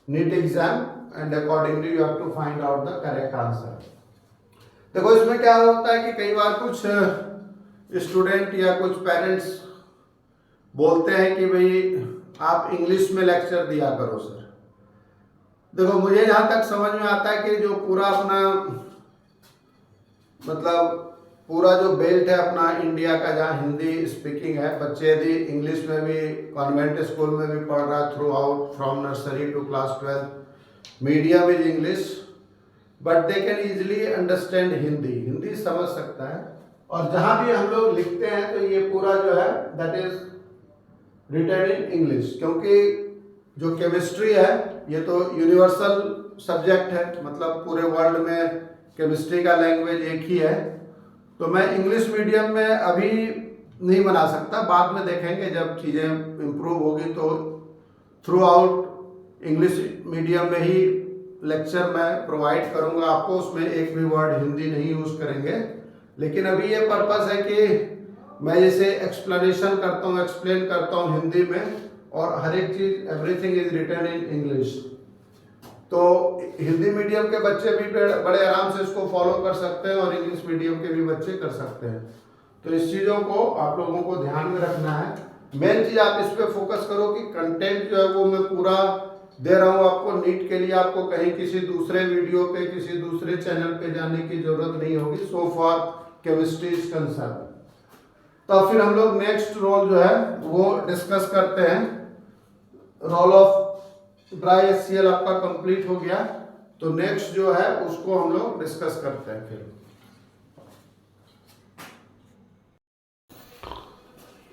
Speaker 1: NEET exam, and accordingly you have to find out the correct answer. देखो इसमें क्या होता है कि कई बार कुछ student या कुछ पेरेंट्स बोलते हैं कि भाई आप इंग्लिश में लेक्चर दिया करो सर। देखो मुझे जहां तक समझ में आता है कि जो पूरा अपना मतलब पूरा जो बेल्ट है अपना इंडिया का, जहाँ हिंदी स्पीकिंग है, बच्चे यदि इंग्लिश में भी कॉन्वेंट स्कूल में भी पढ़ रहा है throughout from nursery to class 12, medium is English, but they can easily understand Hindi समझ सकता है। और जहाँ भी हम लोग लिखते हैं तो ये पूरा जो है that is written in English, क्योंकि जो केमिस्ट्री है ये तो यूनिवर्सल सब्जेक्ट है, मतलब पूरे वर्ल्ड में केमिस्ट्री का लैंग्वेज एक ही है। तो मैं इंग्लिश मीडियम में अभी नहीं बना सकता, बाद में देखेंगे जब चीज़ें इम्प्रूव होगी तो थ्रू आउट इंग्लिश मीडियम में ही लेक्चर मैं प्रोवाइड करूंगा आपको, उसमें एक भी वर्ड हिंदी नहीं यूज़ करेंगे। लेकिन अभी ये पर्पस है कि मैं जैसे एक्सप्लेनेशन करता हूँ, एक्सप्लेन करता हूँ हिंदी में, और हर एक चीज everything is written in English. तो हिंदी मीडियम के बच्चे भी बड़े आराम से इसको फॉलो कर सकते हैं, और इंग्लिश मीडियम के भी बच्चे कर सकते हैं। तो इस चीज़ों को आप लोगों को ध्यान में रखना है। मेन चीज़ आप इस पर फोकस करो कि कंटेंट जो है वो मैं पूरा दे रहा हूँ आपको नीट के लिए। आपको कहीं किसी दूसरे वीडियो पे, किसी दूसरे चैनल पे जाने की जरूरत नहीं होगी, so for chemistry is concern. तो फिर हम लोग नेक्स्ट रोल जो है वो डिस्कस करते हैं। रोल ऑफ ड्राई HCl आपका कंप्लीट हो गया, तो नेक्स्ट जो है उसको हम लोग डिस्कस करते हैं फिर।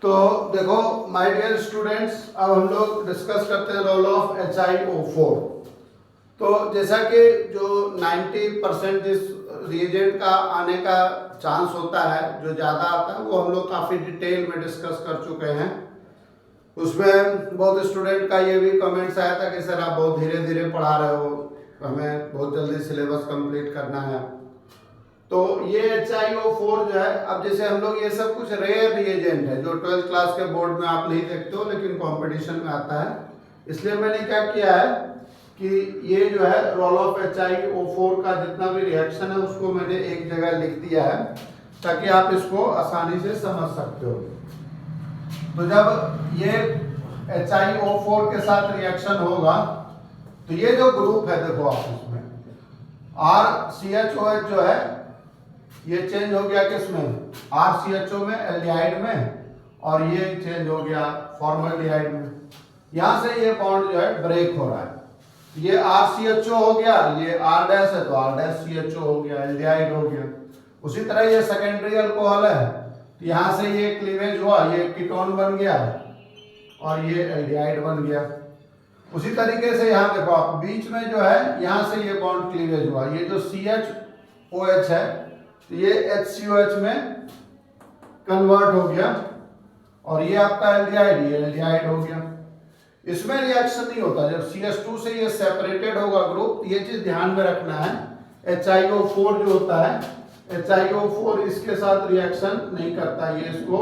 Speaker 1: तो देखो माय डियर स्टूडेंट्स, अब हम लोग डिस्कस करते हैं रोल ऑफ HiO4। तो जैसा कि जो 90% जिस रिएजेंट का आने का चांस होता है, जो ज़्यादा आता है, वो हम लोग काफ़ी डिटेल में डिस्कस कर चुके हैं। उसमें बहुत स्टूडेंट का ये भी कमेंट्स आया था कि सर आप बहुत धीरे धीरे पढ़ा रहे हो, हमें बहुत जल्दी सिलेबस कंप्लीट करना है। तो ये HiO4 जो है, अब जैसे हम लोग ये सब कुछ रेयर रिएजेंट है जो 12th क्लास के बोर्ड में आप नहीं देखते हो, लेकिन कंपटीशन में आता है। इसलिए मैंने क्या किया है कि ये जो है रोल ऑफ HiO4 का जितना भी रिएक्शन है उसको मैंने एक जगह लिख दिया है, ताकि आप इसको आसानी से समझ सकते हो। तो जब ये HiO4 के साथ रिएक्शन होगा, तो ये जो ग्रुप है देखो आप इसमें RCHOH जो है ये चेंज हो गया किसमें, RCHO में, एल्डिहाइड में, और ये चेंज हो गया फॉर्मल्डिहाइड में। यहां से ये बॉन्ड जो है ब्रेक हो रहा है। ये RCHO हो गया, ये R' है तो R'CHO हो गया, एल्डिहाइड हो गया। उसी तरह ये सेकेंडरी अल्कोहल है, तो यहां से ये क्लीवेज हुआ, ये कीटोन बन गया और ये एल्डिहाइड बन गया। उसी तरीके से यहाँ देखो आप बीच में जो है, यहाँ से ये बॉन्ड क्लीवेज हुआ, ये जो CHOH है तो ये HCOH में कन्वर्ट हो गया, और ये आपका एल्डिहाइड, ये एल्डिहाइड हो गया। इसमें रिएक्शन नहीं होता। जब CH2 से ये सेपरेटेड होगा ग्रुप, ये चीज ध्यान में रखना है। HiO4 जो होता है, HiO4 इसके साथ रिएक्शन नहीं करता, ये इसको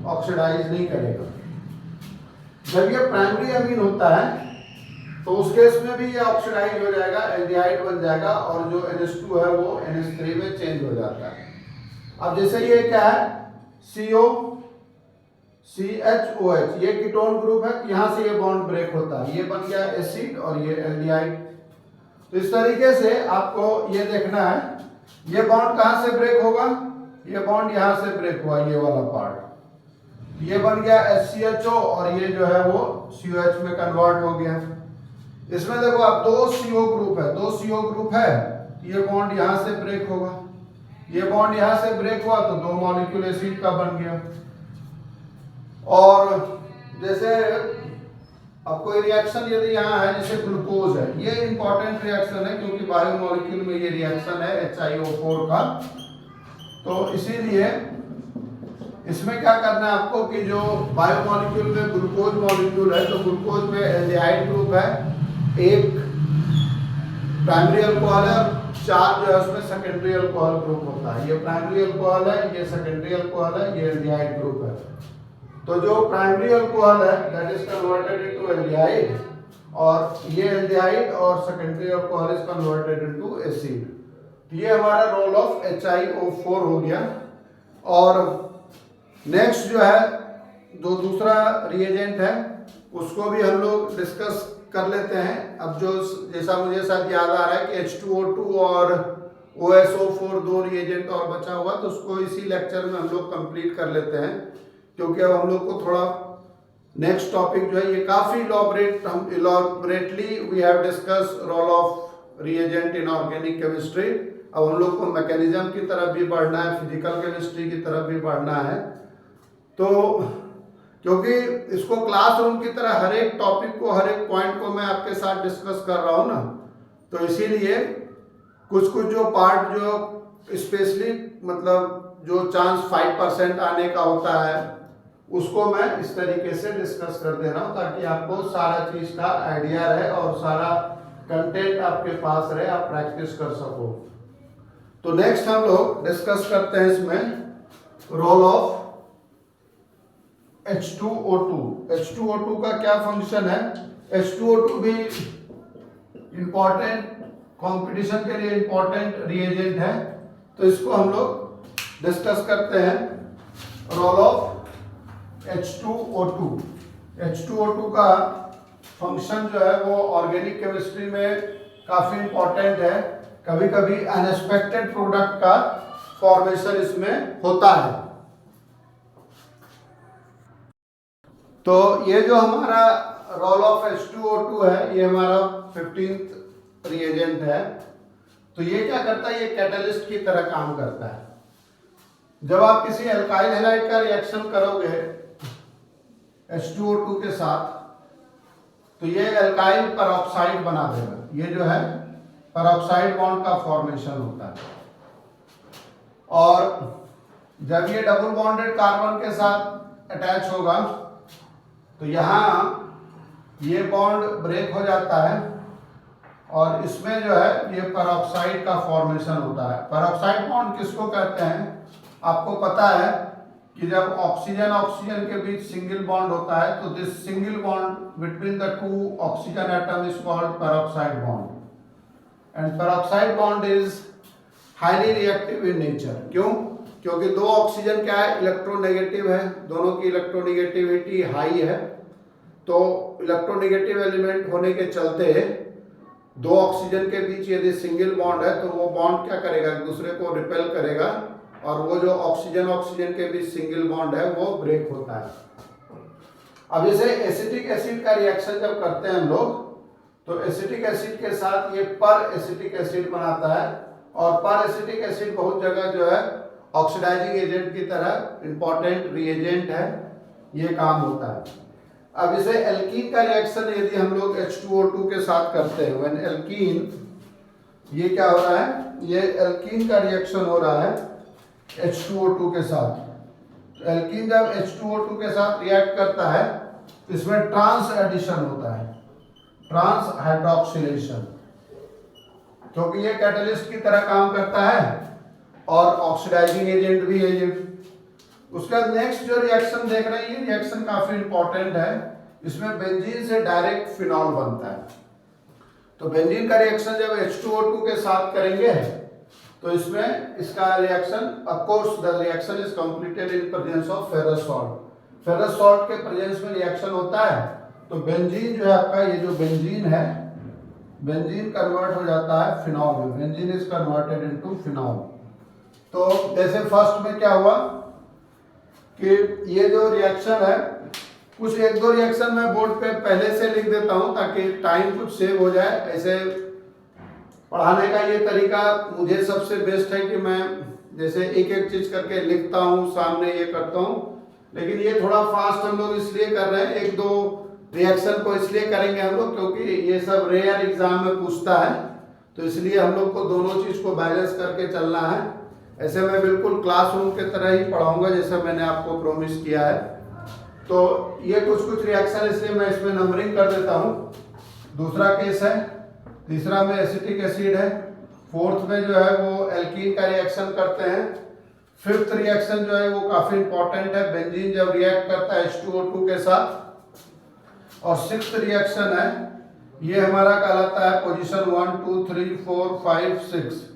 Speaker 1: ऑक्सीडाइज नहीं करेगा। जब ये प्राइमरी अमीन होता है तो उस केस में भी ये ऑक्सीडाइज हो जाएगा, एल्डिहाइड बन जाएगा, और जो NH2 है वो NH3 में चेंज हो जाता है। अब जैसे ये क्या है, COCHOH, ये कीटोन ग्रुप है, यहां से ये बॉन्ड ब्रेक होता है, ये बन गया एसिड और ये एल्डिहाइड। तो इस तरीके से आपको ये देखना है, ये बॉन्ड कहां से ब्रेक होगा, ये बॉन्ड यहां से ब्रेक हुआ, ये वाला पार्ट, ये बन गया HCHO, और ये जो है वो COH में कन्वर्ट हो गया। इसमें देखो आप दो CO ग्रुप है, दो CO ग्रुप है, ये बॉन्ड यहां से ब्रेक होगा, ये बॉन्ड यहां से ब्रेक हुआ तो दो मॉलिक्यूल एसिड का बन गया। और जैसे अब कोई रिएक्शन यदि यहाँ है, जैसे ग्लूकोज है, ये इंपॉर्टेंट रिएक्शन है क्योंकि बायोमोलिक्यूल में ये रिएक्शन है HiO4 का। तो इसीलिए इसमें क्या करना है आपको कि जो बायोमोलिक्यूल में ग्लूकोज मॉलिक्यूल है, तो ग्लूकोज में एल्डिहाइड ग्रुप है, एक प्राइमरी अल्कोहल है, 4 जो है उसमें सेकेंडरी अल्कोहल ग्रुप होता है। ये प्राइमरी अल्कोहल है, ये सेकेंडरी अल्कोहल है, ये एल्डिहाइड ग्रुप है। तो जो प्राइमरी अल्कोहल है that is converted into aldehyde, और ये एल्डिहाइड और secondary alcohol is converted into acid. ये हमारा रोल ऑफ HiO4 हो गया। और नेक्स्ट जो है, जो दूसरा रिएजेंट है उसको भी हम लोग डिस्कस कर लेते हैं। अब जो जैसा मुझे शायद याद आ रहा है कि H2O2 और OSO4 दो रिएजेंट और बचा हुआ, तो उसको इसी लेक्चर में हम लोग कंप्लीट कर लेते हैं, क्योंकि अब हम लोग को थोड़ा नेक्स्ट टॉपिक जो है ये काफी elaborately we have discuss role of reagent in organic chemistry. अब हम लोग को मैकेनिज्म की तरफ भी बढ़ना है, फिजिकल केमिस्ट्री की तरफ भी बढ़ना है। तो क्योंकि इसको क्लासरूम की तरह हर एक टॉपिक को, हर एक पॉइंट को मैं आपके साथ डिस्कस कर रहा हूँ ना, तो इसीलिए कुछ कुछ जो पार्ट जो स्पेशली मतलब जो चांस 5% आने का होता है उसको मैं इस तरीके से डिस्कस कर दे रहा हूँ, ताकि आपको सारा चीज का आइडिया रहे और सारा कंटेंट आपके पास रहे, आप प्रैक्टिस कर सको। तो नेक्स्ट हम लोग डिस्कस करते हैं इसमें रोल ऑफ H2O2। H2O2 का क्या फंक्शन है? H2O2 भी इंपॉर्टेंट, कंपटीशन के लिए इंपॉर्टेंट रिएजेंट है, तो इसको हम लोग डिस्कस करते हैं। Role of H2O2। H2O2 का फंक्शन जो है वो ऑर्गेनिक केमिस्ट्री में काफी इंपॉर्टेंट है। कभी कभी अनएक्सपेक्टेड प्रोडक्ट का फॉर्मेशन इसमें होता है। तो ये जो हमारा रोल ऑफ H2O2 है, ये हमारा 15th रिएजेंट है। तो ये क्या करता है, ये कैटलिस्ट की तरह काम करता है। जब आप किसी एल्काइल हैलाइड का रिएक्शन करोगे H2O2 के साथ, तो ये एल्काइल पेरोक्साइड बना देगा। ये जो है पेरोक्साइड बॉन्ड का फॉर्मेशन होता है। और जब ये डबल बॉन्डेड कार्बन के साथ अटैच होगा तो यहाँ ये बॉन्ड ब्रेक हो जाता है और इसमें जो है ये पेरोक्साइड का फॉर्मेशन होता है। पेरोक्साइड बॉन्ड किसको कहते हैं, आपको पता है कि जब ऑक्सीजन ऑक्सीजन के बीच सिंगल बॉन्ड होता है तो this single bond between the two oxygen atom is called peroxide bond. And peroxide bond is highly reactive in nature. क्यों? क्योंकि दो ऑक्सीजन क्या है, इलेक्ट्रोनेगेटिव है, दोनों की इलेक्ट्रोनेगेटिविटी हाई है। तो इलेक्ट्रोनेगेटिव एलिमेंट होने के चलते दो ऑक्सीजन के बीच यदि सिंगल बॉन्ड है तो वो बॉन्ड क्या करेगा, एक दूसरे को रिपेल करेगा और वो जो ऑक्सीजन ऑक्सीजन के बीच सिंगल बॉन्ड है वो ब्रेक होता है। अब जैसे एसिटिक एसिड का रिएक्शन जब करते हैं हम लोग, तो एसिटिक एसिड के साथ ये पर एसिटिक एसिड बनाता है और पर एसिटिक एसिड बहुत जगह जो है ऑक्सीडाइजिंग एजेंट की तरह इंपॉर्टेंट रिएजेंट है, ये काम होता है। अब इसे एल्कीन का रिएक्शन यदि हम लोग H2O2 के साथ करते हैं, व्हेन एल्कीन, ये क्या हो रहा है, ये एल्कीन का रिएक्शन हो रहा है H2O2 के साथ। तो एल्कीन जब H2O2 के साथ रिएक्ट करता है तो इसमें ट्रांस एडिशन होता है, ट्रांस हाइड्रोक्सिलेशन, क्योंकि ये कैटलिस्ट की तरह काम करता है और ऑक्सीडाइजिंग एजेंट भी है ये। उसका नेक्स्ट जो रिएक्शन देख रहे हैं, ये रिएक्शन काफी इंपॉर्टेंट है। इसमें बेंजीन से डायरेक्ट फिनॉल बनता है। तो बेंजीन का रिएक्शन जब H2O2 के साथ करेंगे तो इसमें इसका reaction, of course the reaction is completed in presence of ferrous salt. Ferrous salt के प्रेजेंस में रिएक्शन होता है तो बेंजीन जो है आपका, ये जो बेंजीन है, बेंजीन कन्वर्ट हो जाता है फिनॉल में। Benzene is converted into phenol. तो जैसे फर्स्ट में क्या हुआ कि ये जो रिएक्शन है, कुछ एक दो रिएक्शन मैं बोर्ड पे पहले से लिख देता हूं ताकि टाइम कुछ सेव हो जाए। ऐसे पढ़ाने का ये तरीका मुझे सबसे बेस्ट है कि मैं जैसे एक एक चीज करके लिखता हूँ, सामने ये करता हूँ। लेकिन ये थोड़ा फास्ट हम लोग इसलिए कर रहे हैं, एक दो रिएक्शन को इसलिए करेंगे हम लोग क्योंकि ये सब रेयर एग्जाम में पूछता है, तो इसलिए हम लोग को दोनों चीज को बैलेंस करके चलना है। ऐसे मैं बिल्कुल क्लासरूम के तरह ही पढ़ाऊंगा जैसे मैंने आपको प्रॉमिस किया है। तो ये कुछ रिएक्शन इसलिए मैं इसमें नंबरिंग कर देता हूँ। दूसरा केस है, तीसरा में एसिटिक एसिड है, फोर्थ में जो है वो एल्कीन का रिएक्शन करते हैं, फिफ्थ रिएक्शन जो है वो काफी इंपॉर्टेंट है, बेंजीन जब रिएक्ट करता है H2O2 के साथ। और सिक्स्थ रिएक्शन है, ये हमारा कहलाता है पोजीशन 1 2 3 4 5 6।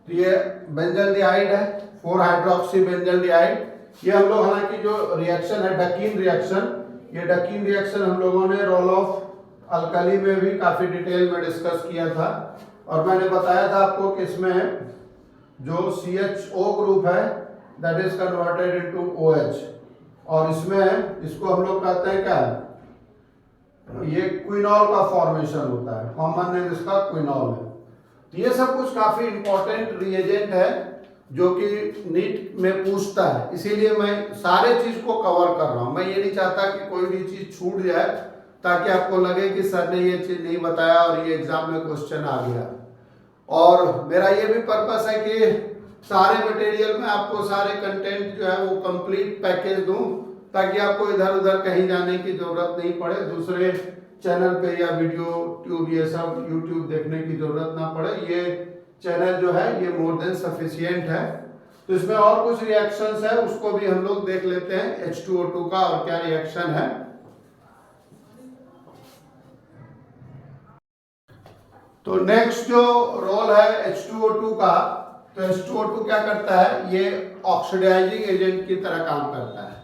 Speaker 1: तो ये बेंजल्डिहाइड है, 4 हाइड्रोक्सी बेंजल्डिहाइड। ये हम लोग हालांकि जो रिएक्शन है डकीन रिएक्शन, ये डकीन रिएक्शन हम लोगों ने रोल ऑफ अल्कली में भी काफी डिटेल में डिस्कस किया था। और मैंने बताया था आपको कि इसमें जो CHO ग्रुप है that is converted into OH, और इसमें इसको हम लोग कहते हैं क्या, ये क्विनॉल का फॉर्मेशन होता है, कॉमन नेम इसका क्विनॉल है। तो ये सब कुछ काफी इंपॉर्टेंट रिएजेंट है जो कि नीट में पूछता है, इसीलिए मैं सारे चीज को कवर कर रहा हूं। मैं ये नहीं चाहता कि कोई भी चीज छूट जाए ताकि आपको लगे कि सर ने ये चीज नहीं बताया और ये एग्जाम में क्वेश्चन आ गया। और मेरा ये भी पर्पस है कि सारे मटेरियल में आपको सारे कंटेंट जो है वो कंप्लीट पैकेज दूं ताकि आपको इधर उधर कहीं जाने की जरूरत नहीं पड़े, दूसरे चैनल पे या वीडियो ट्यूब ये सब यूट्यूब देखने की जरूरत ना पड़े। ये चैनल जो है ये मोर देन सफिशिएंट है। तो इसमें और कुछ रिएक्शंस है उसको भी हम लोग देख लेते हैं H2O2 का और क्या रिएक्शन है। तो नेक्स्ट जो रोल है H2O2 का, तो H2O2 क्या करता है, ये ऑक्सीडाइजिंग एजेंट की तरह काम करता है।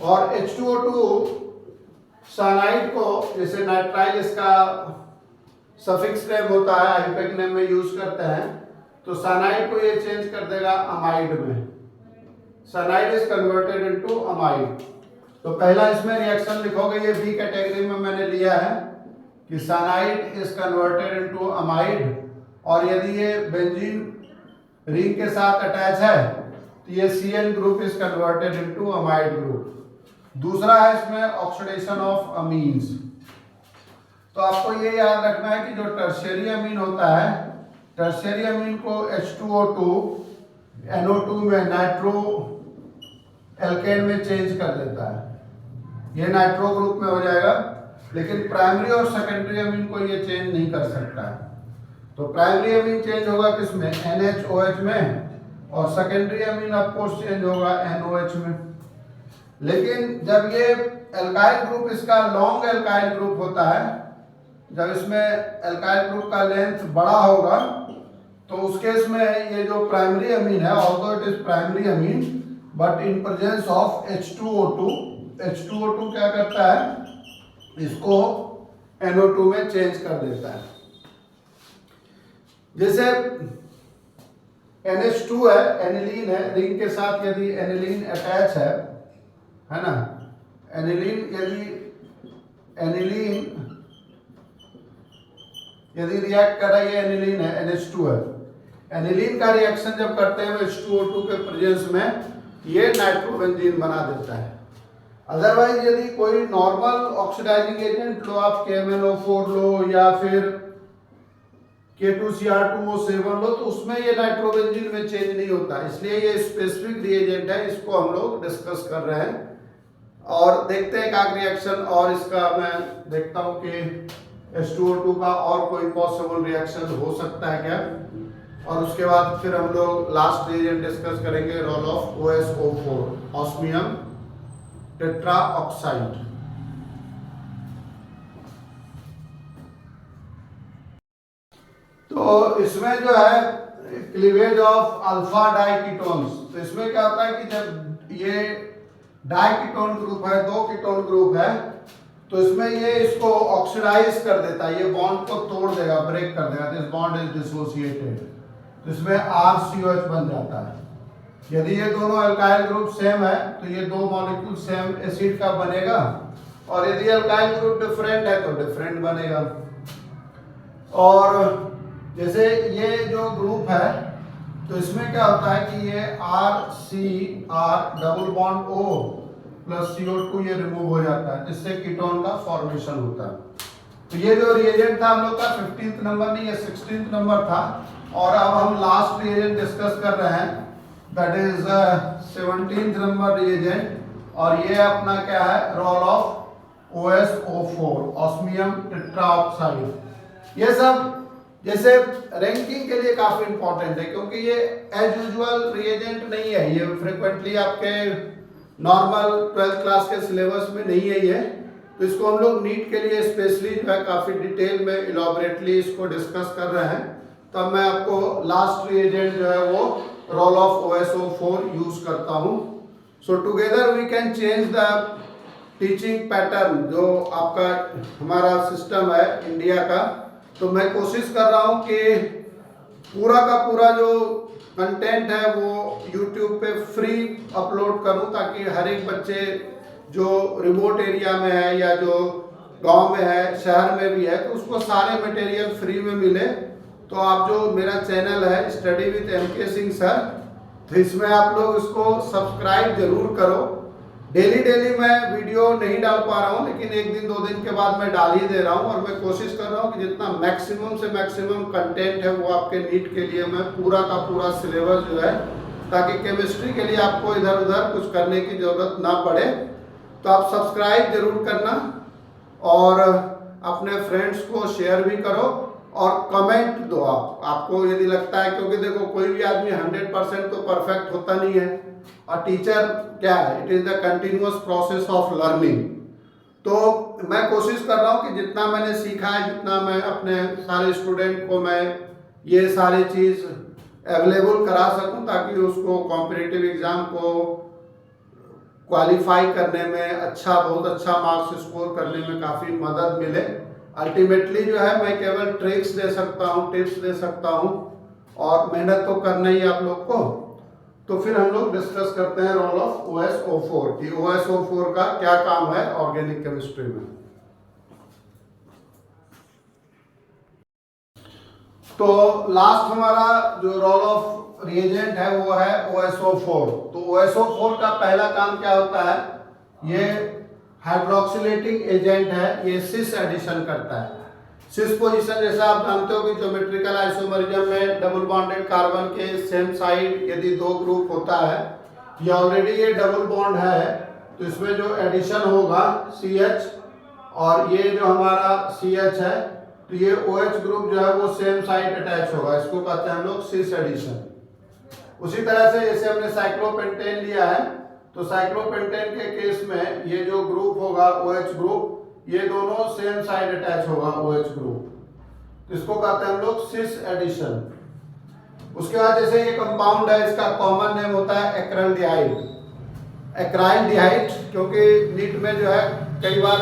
Speaker 1: और H2O2 साइनाइड को, जैसे नाइट्राइल इसका सफिक्स नेम होता है, आईयूपैक नेम में यूज करते हैं, तो साइनाइड को ये चेंज कर देगा अमाइड में। Cyanide is converted into amide. तो पहला इसमें रिएक्शन लिखोगे, ये बी कैटेगरी में मैंने लिया है कि cyanide is converted into amide, और यदि ये बेंजीन रिंग के साथ अटैच है तो ये Cn group is converted into amide group. दूसरा है इसमें ऑक्सीडेशन ऑफ अमीन्स। तो आपको ये याद रखना है कि जो टर्शियरी अमीन होता है, टर्शियरी अमीन को H2O2 NO2 में नाइट्रो एल्केन में चेंज कर देता है, ये नाइट्रो ग्रुप में हो जाएगा, लेकिन प्राइमरी और सेकेंडरी अमीन को ये चेंज नहीं कर सकता है। तो प्राइमरी अमीन चेंज होगा किसमें, NHOH में, और सेकेंडरी अमीन ऑफकोर्स चेंज होगा NOH में। लेकिन जब ये एल्काइल ग्रुप, इसका लॉन्ग एल्काइल ग्रुप होता है, जब इसमें एल्काइल ग्रुप का लेंथ बड़ा होगा तो उस केस में ये जो प्राइमरी अमीन है, although it is primary amine but in presence of H2O2, H2O2 क्या करता है, इसको NO2 में चेंज कर देता है। जैसे NH2 है, एनिलीन है, रिंग के साथ यदि एनिलीन अटैच है ना, यदि रिएक्ट कर रहा है, ये एनिलीन है, NH2 है, एनिलीन का रिएक्शन जब करते हैं H2O2 के प्रेजेंस में, ये नाइट्रोबेंजीन बना देता है। अदरवाइज यदि कोई नॉर्मल ऑक्सीडाइजिंग एजेंट लो, आप KMnO4 लो या फिर K2Cr2O7 लो, तो उसमें ये नाइट्रोबेंजीन में चेंज नहीं होता। इसलिए ये स्पेसिफिक रिएजेंट है, इसको हम लोग डिस्कस कर रहे हैं और देखते हैं एक रिएक्शन, और इसका मैं देखता हूं कि H2O2 का और कोई पॉसिबल रिएक्शन हो सकता है क्या, और उसके बाद फिर हम लोग लास्ट रिएजेंट डिस्कस करेंगे, role of OSO4, osmium tetroxide. तो इसमें जो है क्लीवेज ऑफ अल्फा डाइकीटोन्स, तो इसमें क्या होता है कि जब ये डाइकीटोन ग्रुप है, दो कीटोन ग्रुप है, तो इसमें ये इसको ऑक्सीडाइज कर देता है, ये बॉन्ड को तोड़ देगा, ब्रेक कर देगा, दिस बॉन्ड इज डिसोसिएटेड, तो इसमें RCOH बन जाता है। यदि ये दोनों अल्काइल ग्रुप सेम है तो ये दो मॉलिक्यूल सेम एसिड का बनेगा, और यदि अल्काइल ग्रुप डिफरेंट है तो डिफरेंट बनेगा। और जैसे ये जो ग्रुप है, तो इसमें क्या होता है कि ये RCR double bond O plus CO2 ये रिमूव हो जाता है, जिससे कीटोन का फॉर्मेशन होता है। तो ये जो रिएजेंट था हम लोग का 15th नंबर नहीं, ये 16th नंबर था, और अब हम लास्ट रिएजेंट डिस्कस कर रहे हैं, that is 17th number reagent, और ये अपना क्या है, role of OSO4, osmium tetroxide. ये सब जैसे रैंकिंग के लिए काफी इंपॉर्टेंट है, क्योंकि ये एज यूजुअल रिएजेंट नहीं है, ये फ्रिक्वेंटली आपके नॉर्मल 12th क्लास के सिलेबस में नहीं है ये, तो इसको हम लोग नीट के लिए स्पेशली जो है काफी डिटेल में इलॉबरेटली इसको डिस्कस कर रहे हैं। तब मैं आपको लास्ट रिएजेंट जो है वो रोल ऑफ OSO4 यूज करता हूं। So together we can change the teaching pattern, जो आपका हमारा सिस्टम है इंडिया का। तो मैं कोशिश कर रहा हूं कि पूरा का पूरा जो कंटेंट है वो YouTube पे फ्री अपलोड करूं, ताकि हर एक बच्चे जो रिमोट एरिया में है या जो गांव में है, शहर में भी है, तो उसको सारे मटेरियल फ्री में मिले। तो आप जो मेरा चैनल है study with MK Singh sir, तो इसमें आप लोग इसको सब्सक्राइब जरूर करो। डेली मैं वीडियो नहीं डाल पा रहा हूँ, लेकिन एक दिन 2 दिन के बाद मैं डाल ही दे रहा हूँ, और मैं कोशिश कर रहा हूँ कि जितना मैक्सिमम से मैक्सिमम कंटेंट है वो आपके नीट के लिए मैं पूरा का पूरा सिलेबस जो है, ताकि केमिस्ट्री के लिए आपको इधर उधर कुछ करने की जरूरत ना पड़े। तो आप सब्सक्राइब जरूर करना, और अपने फ्रेंड्स को शेयर भी करो, और कमेंट दो आपको यदि लगता है, क्योंकि देखो कोई भी आदमी 100% तो परफेक्ट होता नहीं है, और टीचर क्या है, it is the continuous process of learning. तो मैं कोशिश कर रहा हूँ कि जितना मैंने सीखा है, जितना मैं अपने सारे स्टूडेंट को मैं ये सारी चीज़ अवेलेबल करा सकूँ, ताकि उसको कॉम्पिटिटिव एग्जाम को क्वालिफाई करने में अच्छा, बहुत अच्छा मार्क्स स्कोर करने में काफ़ी मदद मिले। अल्टीमेटली जो है मैं केवल ट्रिक्स दे सकता हूँ, टिप्स दे सकता हूँ, और मेहनत तो करना ही आप लोग को। तो फिर हम लोग डिस्कस करते हैं रोल ऑफ OSO4 कि OSO4 का क्या काम है ऑर्गेनिक केमिस्ट्री में। तो लास्ट हमारा जो रोल ऑफ रिएजेंट है वो है OSO4। तो OSO4 का पहला काम क्या होता है, ये हाइड्रोक्सिलेटिंग एजेंट है, ये सिस एडिशन करता है। सिस पोजीशन जैसा आप जानते हो कि ज्योमेट्रिकल आइसोमरिज्म में डबल बॉन्डेड कार्बन के सेम साइड यदि दो ग्रुप होता है, ये ऑलरेडी ये डबल बॉन्ड है, तो इसमें जो एडिशन होगा CH और ये जो हमारा CH है, तो ये OH ग्रुप जो है वो सेम साइड अटैच होगा, इसको कहते हैं हम लोग सिस एडिशन। उसी तरह से जैसे हमने साइक्लोपेंटेन लिया है, तो साइक्लोपेंटेन के केस में ये जो ग्रुप होगा OH ग्रुप, ये दोनों सेम साइड अटैच होगा OH ग्रुप, तो इसको कहते हैं हम लोग सिस एडिशन। उसके बाद जैसे ये कंपाउंड है, इसका कॉमन नेम होता है एक्राइल्डिहाइड। एक्राइल्डिहाइड क्योंकि नीट में जो है कई बार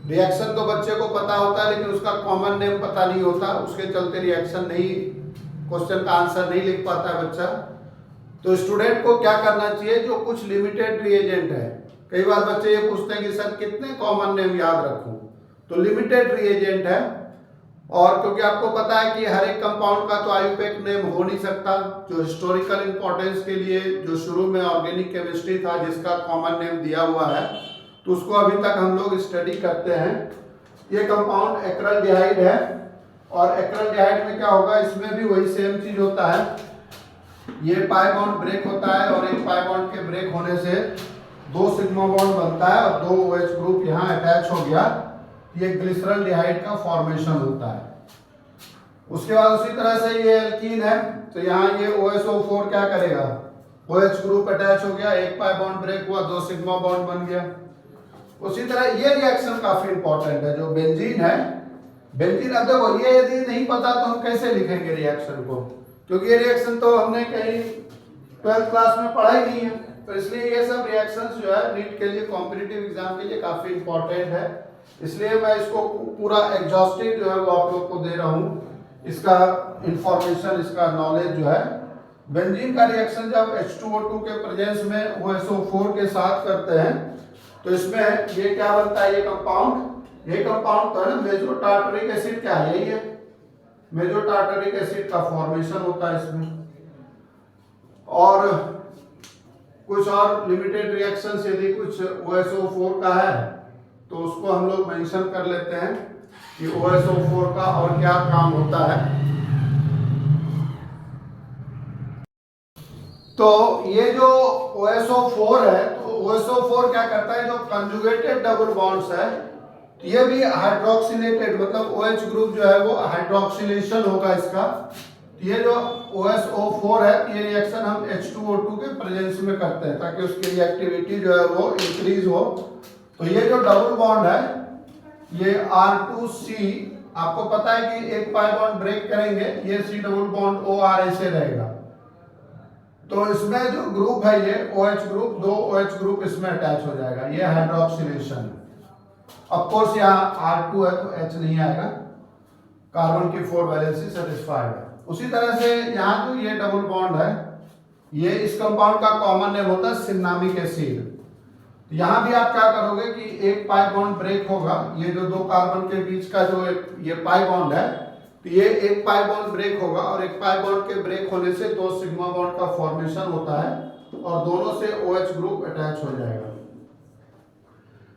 Speaker 1: रिएक्शन तो बच्चे को पता होता है लेकिन उसका कॉमन नेम पता नहीं होता, उसके चलते रिएक्शन नहीं, क्वेश्चन का आंसर नहीं लिख पाता है बच्चा। तो स्टूडेंट को क्या करना चाहिए, जो कुछ लिमिटेड रिएजेंट है, कई बार बच्चे ये पूछते हैं कि सर कितने कॉमन नेम याद रखूं, तो लिमिटेड रिएजेंट है, और क्योंकि आपको पता है कि हर एक कंपाउंड का तो आयुपेक नेम हो नहीं सकता, जो हिस्टोरिकल इंपॉर्टेंस के लिए जो शुरू में ऑर्गेनिक केमिस्ट्री था जिसका कॉमन नेम दिया हुआ है, तो उसको अभी तक हम लोग स्टडी करते हैं। ये कंपाउंड एक्राइल्डिहाइड है, और एक्राइल्डिहाइड में क्या होगा, इसमें भी वही सेम चीज होता है, ये पाई बॉन्ड ब्रेक होता है, और एक पाई बॉन्ड के ब्रेक होने से दो सिग्मा बॉन्ड बनता है और दो OH ग्रुप यहाँ अटैच हो गया, ये ग्लिसरॉल्डिहाइड का फॉर्मेशन होता है। उसके बाद उसी तरह से ये एल्कीन है, तो यहाँ ये OSO4 क्या करेगा, OH ग्रुप अटैच हो गया, एक पाई बॉन्ड ब्रेक हुआ, दो सिग्मा बॉन्ड बन गया। उसी तरह ये रिएक्शन काफी इंपॉर्टेंट है, जो बेंजीन है, बेंजीन, अब देखो ये यदि नहीं पता तो हम कैसे लिखेंगे रिएक्शन को, क्योंकि ये रिएक्शन तो हमने कहीं 12th क्लास में पढ़ा ही नहीं है, तो इसलिए ये सब रिएक्शंस जो है नीट के लिए, कॉम्पिटिटिव एग्जाम के लिए काफी इंपॉर्टेंट है, इसलिए मैं इसको पूरा एग्जॉस्टिव जो है वो आप लोग को दे रहा हूँ, इसका इंफॉर्मेशन, इसका नॉलेज जो है। बेंजीन का रिएक्शन जब H2O2 के प्रेजेंस में OSO4 के साथ करते हैं, तो इसमें ये क्या बनता है, ये कंपाउंड तो है ना मेजो टार्टरिक एसिड, क्या है, यही है, मेजो टार्टरिक एसिड का फॉर्मेशन होता है इसमें। और कुछ और लिमिटेड रिएक्शंस यदि कुछ OSO4 का है तो उसको हम लोग मेंशन कर लेते हैं कि OSO4 का और क्या काम होता है। तो ये जो OSO4 है, तो OSO4 क्या करता है, जो कंजुगेटेड डबल बॉन्ड्स है, तो ये भी हाइड्रोक्सिलेटेड, मतलब OH ग्रुप जो है वो हाइड्रोक्सिलेशन होगा इसका। ये जो OSO4 है, ये रिएक्शन हम H2O2 के प्रेजेंस में करते हैं ताकि उसकी रिएक्टिविटी जो है वो इंक्रीज हो। तो ये जो डबल बॉन्ड है, ये R2C, आपको पता है कि एक पाई बॉन्ड ब्रेक करेंगे, ये C डबल बॉन्ड OR ऐसे रहेगा, तो इसमें जो ग्रुप है ये OH ग्रुप, दो OH ग्रुप इसमें अटैच हो जाएगा, ये हाइड्रोक्सिलेशन। ऑफ कोर्स यहाँ R2 है तो H नहीं आएगा, कार्बन की 4 वैलेंसी सेटिस्फाइड है। उसी तरह से यहाँ जो ये डबल बॉन्ड है, ये इस कंपाउंड का कॉमन नेम होता है सिन्नामिक एसिड। तो यहाँ भी आप क्या करोगे कि एक पाई बॉन्ड ब्रेक होगा, ये जो दो कार्बन के बीच का जो ये पाई बॉन्ड है, तो ये एक पाई बॉन्ड ब्रेक होगा, और एक पाई बॉन्ड के ब्रेक होने से दो सिग्मा बॉन्ड का फॉर्मेशन होता है, और दोनों से OH ग्रुप अटैच हो जाएगा।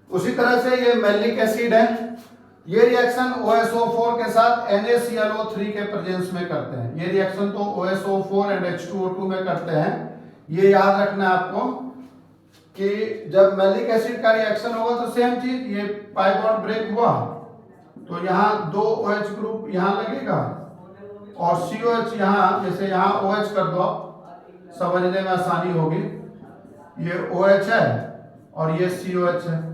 Speaker 1: उसी तरह से ये मैलिक एसिड है, ये रिएक्शन OSO4 के साथ NaClO3 के प्रेजेंस में करते हैं। ये रिएक्शन तो OSO4 एंड H2O2 में करते हैं। ये याद रखना है आपको कि जब मैलिक एसिड का रिएक्शन होगा तो सेम चीज, ये पाई बॉन्ड ब्रेक हुआ तो यहाँ दो OH ग्रुप यहाँ लगेगा, और COH यहाँ, जैसे यहाँ OH कर दो, समझने में आसानी होगी, ये OH है और ये COH है।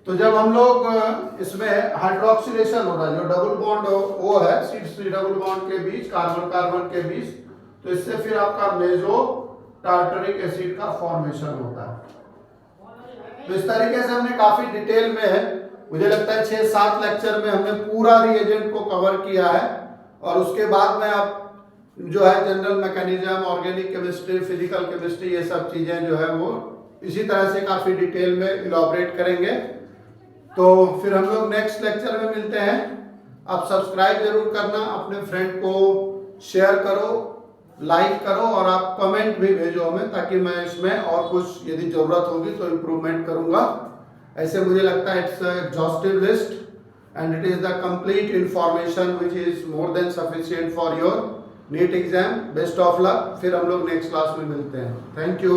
Speaker 1: तो जब हम लोग इसमें हाइड्रोक्सिलेशन हो रहा है, जो डबल बॉन्ड O है, C डबल बॉन्ड के बीच, कार्बन कार्बन के बीच, तो इससे फिर आपका मेजो टार्टरिक एसिड का फॉर्मेशन होता है। तो इस तरीके से हमने काफी डिटेल में है, मुझे लगता है 6-7 लेक्चर में हमने पूरा रिएजेंट को कवर किया है। और उसके बाद में आप जो है general mechanism, organic chemistry, physical chemistry, ये सब चीजें जो है वो इसी तरह से काफी डिटेल में इलॉबरेट करेंगे। तो फिर हम लोग नेक्स्ट लेक्चर में मिलते हैं। आप सब्सक्राइब जरूर करना, अपने फ्रेंड को शेयर करो, लाइक करो और आप कमेंट भी भेजो हमें, ताकि मैं इसमें और कुछ यदि जरूरत होगी तो इम्प्रूवमेंट करूंगा। ऐसे मुझे लगता है it's exhaustive list and it is the complete information which is more than sufficient for your NEET exam. Best of luck. फिर हम लोग नेक्स्ट क्लास में मिलते हैं। Thank you.